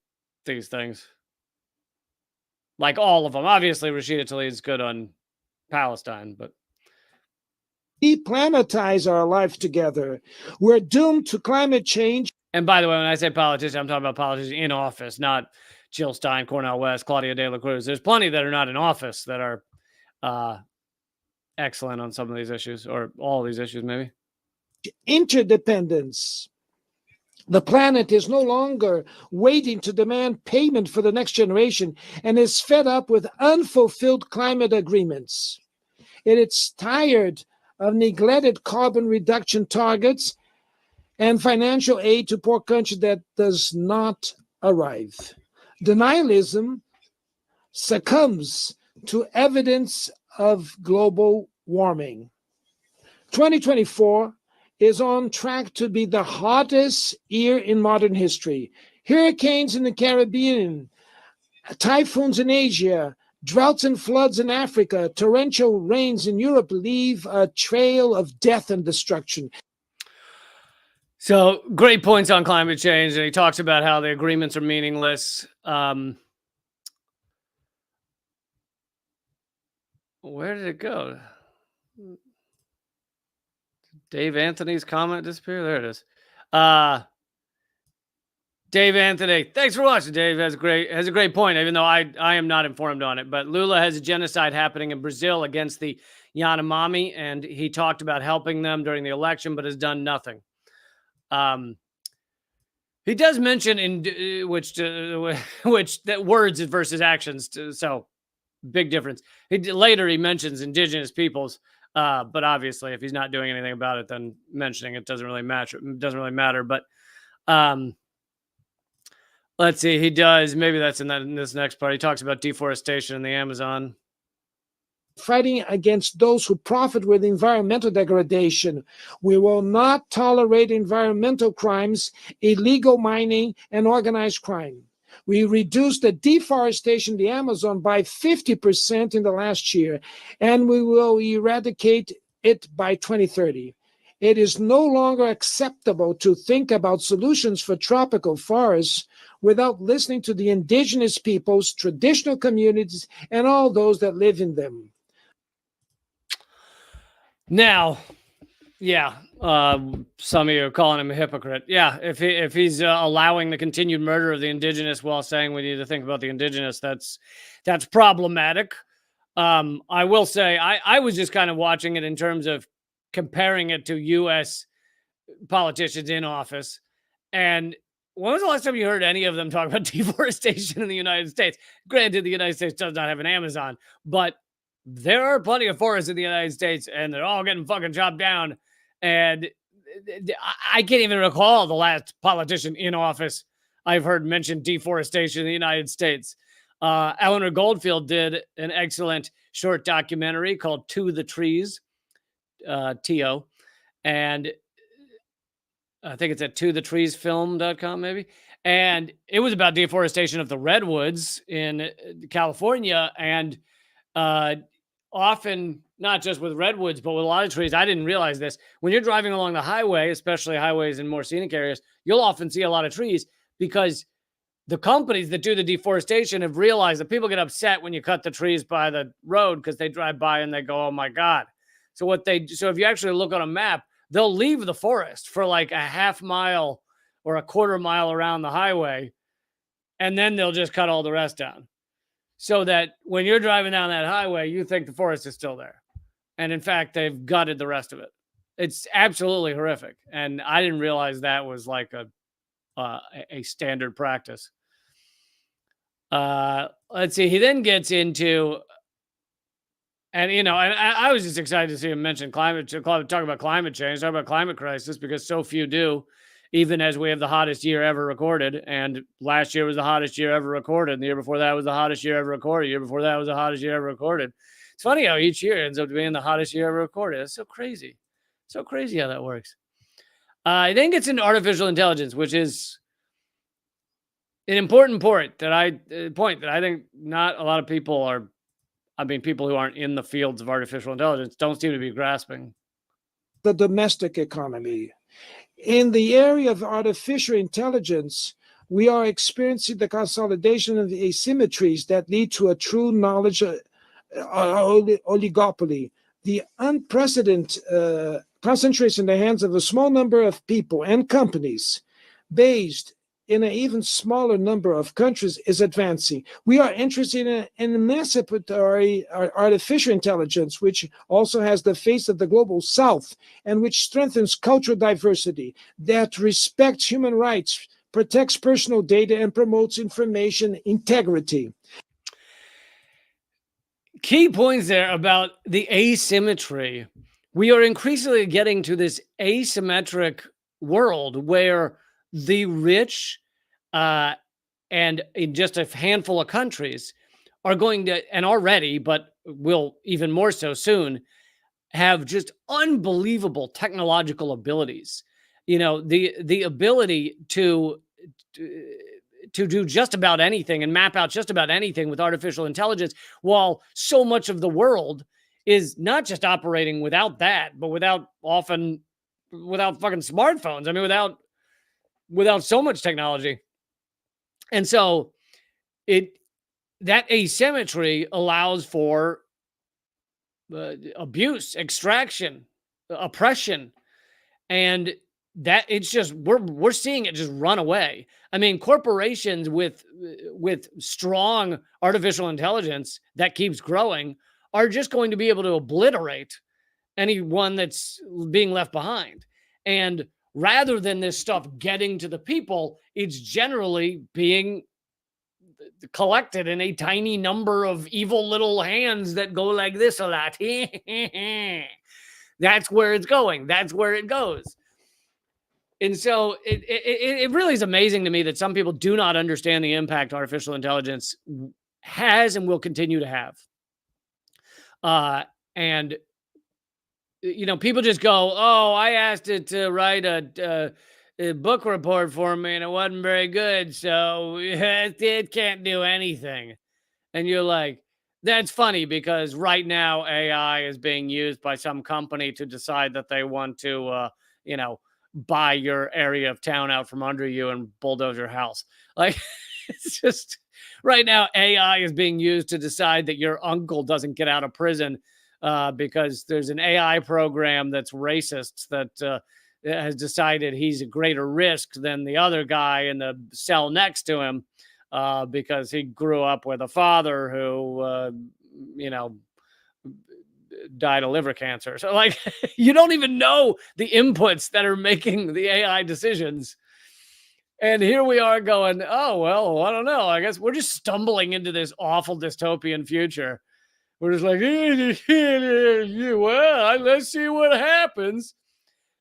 these things. Like all of them. Obviously, Rashida Tlaib is good on Palestine, but Deplanetize our life together. We're doomed to climate change. and by the way, when I say politician, I'm talking about politicians in office, not Jill Stein, Cornel West, Claudia De La Cruz. There's plenty that are not in office that are excellent on some of these issues, or all of these issues, maybe. Interdependence. The planet is no longer waiting to demand payment for the next generation and is fed up with unfulfilled climate agreements. It is tired of neglected carbon reduction targets and financial aid to poor countries that does not arrive. Denialism succumbs to evidence of global warming. 2024 is on track to be the hottest year in modern history. Hurricanes in the Caribbean, typhoons in Asia, droughts and floods in Africa, torrential rains in Europe leave a trail of death and destruction. So great points on climate change, and he talks about how the agreements are meaningless. Where did it go? Dave Anthony's comment disappear? There it is. Dave Anthony, thanks for watching. Dave has a great point, even though I am not informed on it. But Lula has a genocide happening in Brazil against the Yanomami, and he talked about helping them during the election, but has done nothing. He does mention in which that words versus actions. So big difference. Later he mentions indigenous peoples, but obviously if he's not doing anything about it, then mentioning it doesn't really matter. But let's see. He does. Maybe that's in this next part. He talks about deforestation in the Amazon. Fighting against those who profit with environmental degradation. We will not tolerate environmental crimes, illegal mining, and organized crime. We reduced the deforestation in the Amazon by 50% in the last year, and we will eradicate it by 2030. It is no longer acceptable to think about solutions for tropical forests without listening to the indigenous peoples, traditional communities, and all those that live in them. Now, yeah, some of you are calling him a hypocrite. Yeah, if he's allowing the continued murder of the indigenous while saying we need to think about the indigenous, that's problematic. I will say I was just kind of watching it in terms of comparing it to U.S. politicians in office. And when was the last time you heard any of them talk about deforestation in the United States? Granted, the United States does not have an Amazon, but there are plenty of forests in the United States, and they're all getting fucking chopped down. And I can't even recall the last politician in office I've heard mention deforestation in the United States. Eleanor Goldfield did an excellent short documentary called To the Trees, T-O, and I think it's at tothetreesfilm.com maybe. And it was about deforestation of the redwoods in California, and often not just with redwoods, but with a lot of trees. I didn't realize this. When you're driving along the highway, especially highways in more scenic areas, you'll often see a lot of trees because the companies that do the deforestation have realized that people get upset when you cut the trees by the road because they drive by and they go, oh my God. So if you actually look on a map, they'll leave the forest for like a half mile or a quarter mile around the highway, and then they'll just cut all the rest down. So that when you're driving down that highway, you think the forest is still there. And in fact, they've gutted the rest of it. It's absolutely horrific. And I didn't realize that was like a standard practice. Let's see. He then gets into, and I was just excited to see him mention talk about climate change, talk about climate crisis, because so few do. even as we have the hottest year ever recorded. And last year was the hottest year ever recorded. And the year before that was the hottest year ever recorded. The year before that was the hottest year ever recorded. It's funny how each year ends up being the hottest year ever recorded. It's so crazy. So crazy how that works. I think it's in artificial intelligence, which is an important point that I think not a lot of people are, people who aren't in the fields of artificial intelligence don't seem to be grasping. The domestic economy. In the area of artificial intelligence, we are experiencing the consolidation of the asymmetries that lead to a true knowledge oligopoly. The unprecedented concentration in the hands of a small number of people and companies based in an even smaller number of countries is advancing. We are interested in an emancipatory artificial intelligence, which also has the face of the global south and which strengthens cultural diversity, that respects human rights, protects personal data, and promotes information integrity. Key points there about the asymmetry. We are increasingly getting to this asymmetric world where the rich and in just a handful of countries are going to, and already, but will even more so soon, have just unbelievable technological abilities. You know, the ability to do just about anything and map out just about anything with artificial intelligence, while so much of the world is not just operating without that, but without fucking smartphones. I mean, without so much technology. And so that asymmetry allows for abuse, extraction, oppression, and that it's just we're seeing it just run away. I mean, corporations with strong artificial intelligence that keeps growing are just going to be able to obliterate anyone that's being left behind. And rather than this stuff getting to the people, it's generally being collected in a tiny number of evil little hands that go like this a lot. That's where it's going. That's where it goes. And so it really is amazing to me that some people do not understand the impact artificial intelligence has and will continue to have. And you know, people just go, "Oh, I asked it to write a book report for me and it wasn't very good, so it can't do anything." And you're like, that's funny because right now AI is being used by some company to decide that they want to, buy your area of town out from under you and bulldoze your house. Like, it's just right now AI is being used to decide that your uncle doesn't get out of prison because there's an AI program that's racist that has decided he's a greater risk than the other guy in the cell next to him because he grew up with a father who, died of liver cancer. So, like, you don't even know the inputs that are making the AI decisions. And here we are going, oh, well, I don't know. I guess we're just stumbling into this awful dystopian future. We're just like, well, let's see what happens.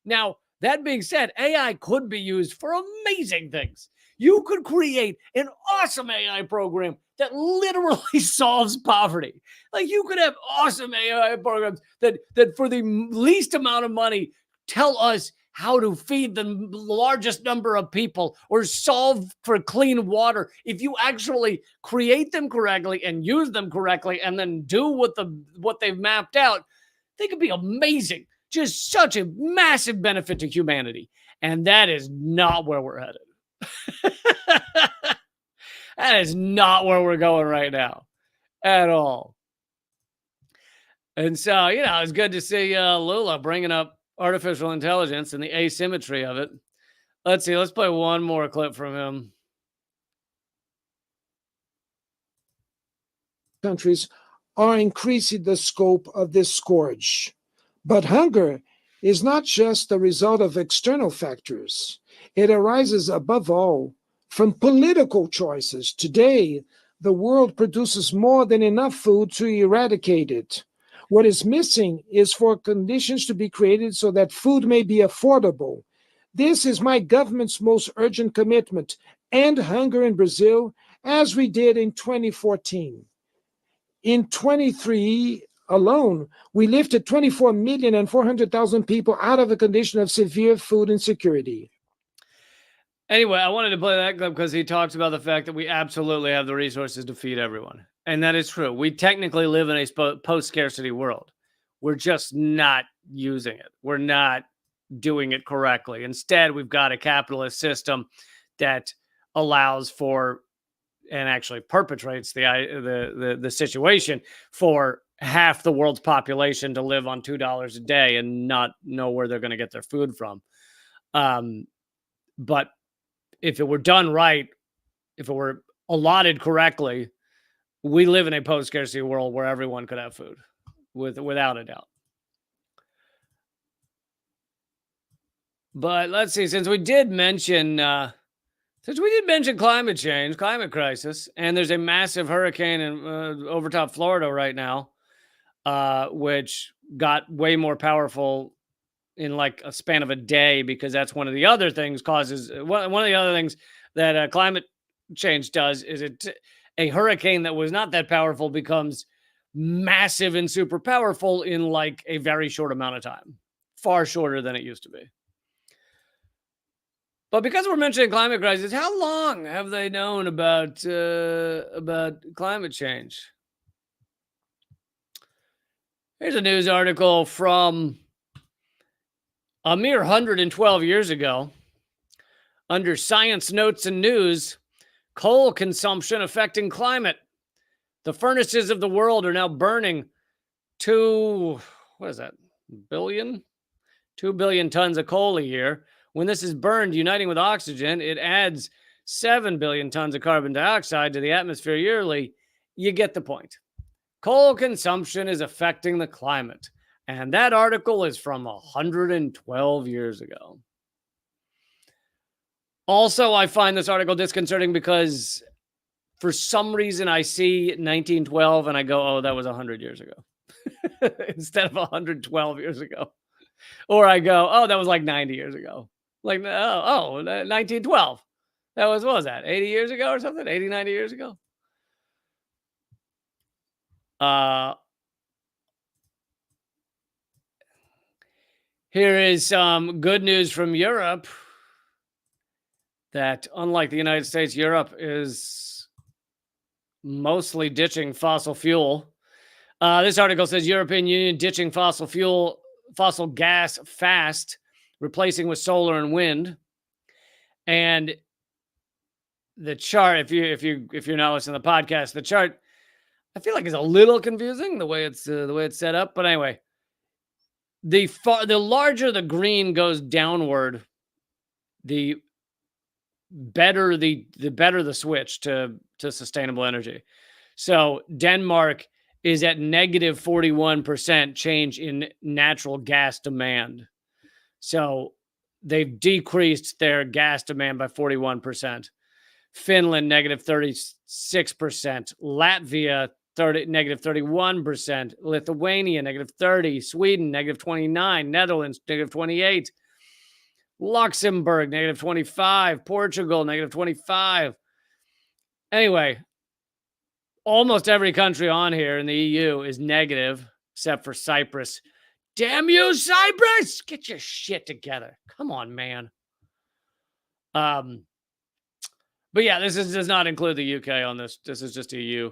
Now, that being said, AI could be used for amazing things. You could create an awesome AI program that literally solves poverty. Like, you could have awesome AI programs that for the least amount of money tell us how to feed the largest number of people or solve for clean water. If you actually create them correctly and use them correctly and then do what they've mapped out, they could be amazing. Just such a massive benefit to humanity. And that is not where we're headed. That is not where we're going right now at all. And so, it's good to see Lula bringing up artificial intelligence and the asymmetry of it. Let's see. Let's play one more clip from him. Countries are increasing the scope of this scourge. But hunger is not just the result of external factors. It arises above all from political choices. Today, the world produces more than enough food to eradicate it. What is missing is for conditions to be created so that food may be affordable. This is my government's most urgent commitment. End hunger in Brazil, as we did in 2014. In 23 alone, we lifted 24,400,000 people out of a condition of severe food insecurity. Anyway, I wanted to play that clip because he talks about the fact that we absolutely have the resources to feed everyone. And that is true. We technically live in a post-scarcity world. We're just not using it. We're not doing it correctly. Instead, we've got a capitalist system that allows for and actually perpetrates the situation for half the world's population to live on $2 a day and not know where they're going to get their food from. But if it were done right, if it were allotted correctly, we live in a post-scarcity world where everyone could have food, without a doubt. But let's see, since we did mention climate change, climate crisis, and there's a massive hurricane in over top Florida right now, which got way more powerful in like a span of a day, because that's one of the other things one of the other things that climate change does is a hurricane that was not that powerful becomes massive and super powerful in like a very short amount of time, far shorter than it used to be. But because we're mentioning climate crisis, how long have they known about climate change? Here's a news article from a mere 112 years ago. Under Science Notes and News, coal consumption affecting climate. The furnaces of the world are now burning 2 billion tons of coal a year. When this is burned, uniting with oxygen, it adds 7 billion tons of carbon dioxide to the atmosphere yearly. You get the point. Coal consumption is affecting the climate. And that article is from 112 years ago. Also, I find this article disconcerting because for some reason I see 1912 and I go, oh, that was 100 years ago. Instead of 112 years ago. Or I go, oh, that was like 90 years ago. Like, 1912. That was, what was that, 80 years ago or something? 80, 90 years ago? Here is some good news from Europe that, unlike the United States, Europe is mostly ditching fossil fuel. This article says European Union ditching fossil gas fast, replacing with solar and wind. And the chart, if you're not listening to the podcast, the chart I feel like is a little confusing the way it's set up. But anyway, the larger the green goes downward, the better the switch to sustainable energy. So Denmark is at negative 41% change in natural gas demand. So they've decreased their gas demand by 41%. Finland, negative 36%. Latvia, negative 31%. Lithuania, negative 30%. Sweden, negative 29%. Netherlands, negative 28%. Luxembourg, negative 25%. Portugal, negative 25%. Anyway, almost every country on here in the EU is negative, except for Cyprus. Damn you, Cyprus! Get your shit together. Come on, man. But yeah, this does not include the UK on this. This is just EU.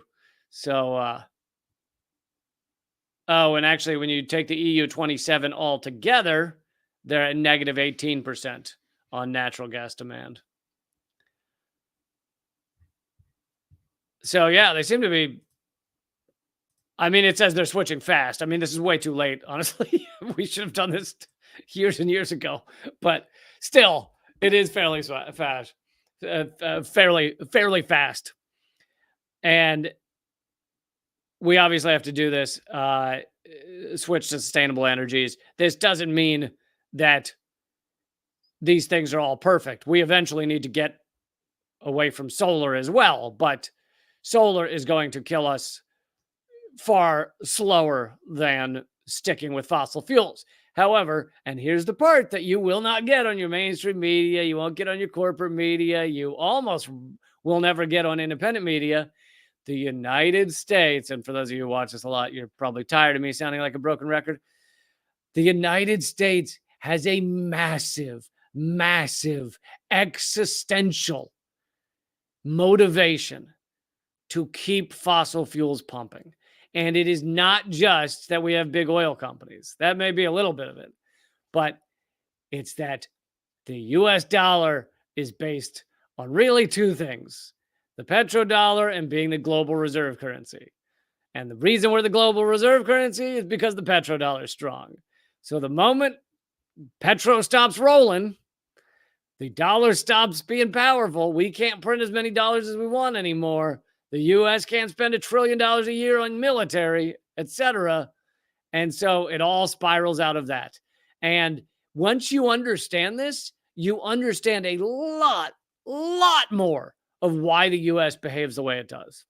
So, and actually, when you take the EU 27 all together, they're at negative 18% on natural gas demand. So, yeah, they seem to be. I mean, it says they're switching fast. I mean, this is way too late, honestly. We should have done this years and years ago. But still, it is fairly fast. Fairly fast. And we obviously have to do this, switch to sustainable energies. This doesn't mean that these things are all perfect. We eventually need to get away from solar as well, but solar is going to kill us far slower than sticking with fossil fuels. However, and here's the part that you will not get on your mainstream media, you won't get on your corporate media, you almost will never get on independent media. The United States, and for those of you who watch this a lot, you're probably tired of me sounding like a broken record. The United States has a massive, massive existential motivation to keep fossil fuels pumping. And it is not just that we have big oil companies. That may be a little bit of it, but it's that the US dollar is based on really two things: the petrodollar and being the global reserve currency. And the reason we're the global reserve currency is because the petrodollar is strong. So the moment petro stops rolling, the dollar stops being powerful. We can't print as many dollars as we want anymore. The U.S. can't spend $1 trillion a year on military, etc. And so it all spirals out of that. And once you understand this, you understand a lot more of why the U.S. behaves the way it does.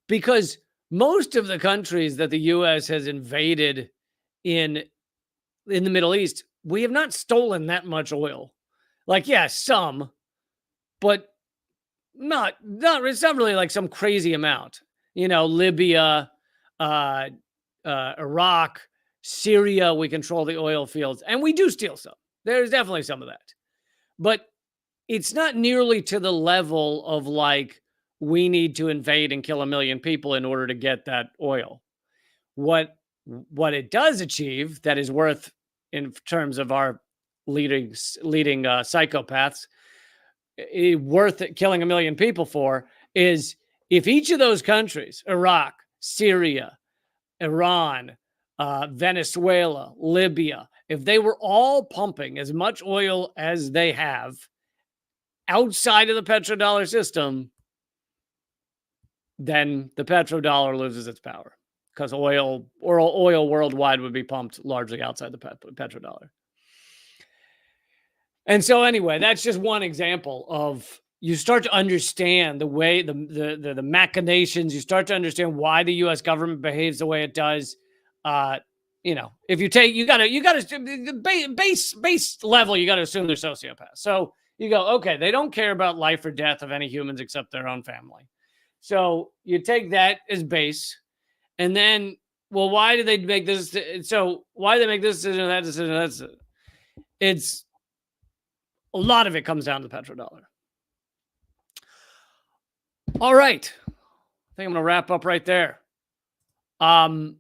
Because most of the countries that the U.S. has invaded in the Middle East, we have not stolen that much oil. Like, yeah, some, but not it's not really like some crazy amount. You know, Libya, Iraq, Syria, we control the oil fields, and we do steal some. There's definitely some of that. But it's not nearly to the level of like, we need to invade and kill 1 million people in order to get that oil. What it does achieve that is worth, in terms of our leading psychopaths, worth it killing 1 million people for, is if each of those countries, Iraq, Syria, Iran, Venezuela, Libya, if they were all pumping as much oil as they have outside of the petrodollar system, then the petrodollar loses its power, because oil worldwide would be pumped largely outside the petrodollar. And so anyway, that's just one example of, you start to understand the way, the machinations. You start to understand why the U.S. government behaves the way it does. You know, if you take, you gotta the base level, you gotta assume they're sociopaths. So you go, okay, they don't care about life or death of any humans except their own family. So you take that as base, and then, well, why do they make this? So why do they make this decision or that decision? That's it. It's a lot of it comes down to the petrodollar. All right, I think I'm going to wrap up right there. For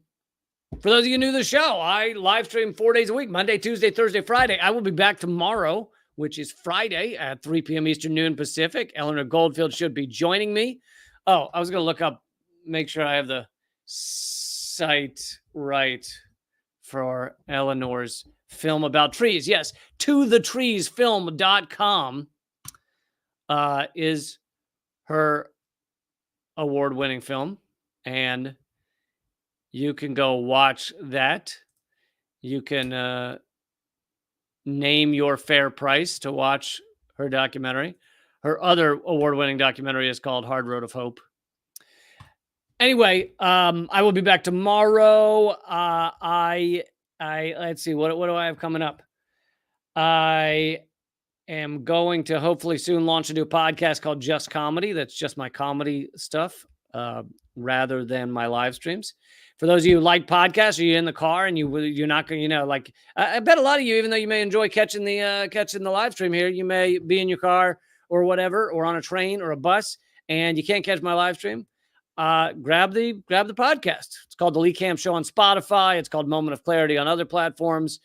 those of you new to the show, I live stream 4 days a week: Monday, Tuesday, Thursday, Friday. I will be back tomorrow, which is Friday, at 3 p.m. Eastern, noon Pacific. Eleanor Goldfield should be joining me. Oh, I was going to look up, make sure I have the site right for Eleanor's film about trees. Yes, tothetreesfilm.com is her award-winning film, and you can go watch that. You can name your fair price to watch her documentary. Her other award-winning documentary is called Hard Road of Hope. Anyway, I will be back tomorrow. Let's see, what do I have coming up? I am going to hopefully soon launch a new podcast called Just Comedy. That's just my comedy stuff, rather than my live streams. For those of you who like podcasts, or you're in the car and you're not going, like, I bet a lot of you, even though you may enjoy catching the live stream here, you may be in your car or whatever, or on a train or a bus, and you can't catch my live stream. Grab the podcast. It's called The Lee Camp Show on Spotify. It's called Moment of Clarity on other platforms.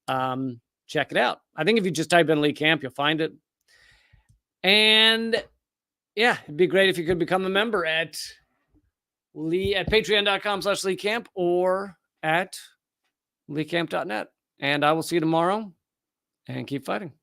Check it out. I think if you just type in Lee Camp, you'll find it. And yeah, it'd be great if you could become a member at patreon.com/Lee Camp or at leecamp.net. And I will see you tomorrow, and keep fighting.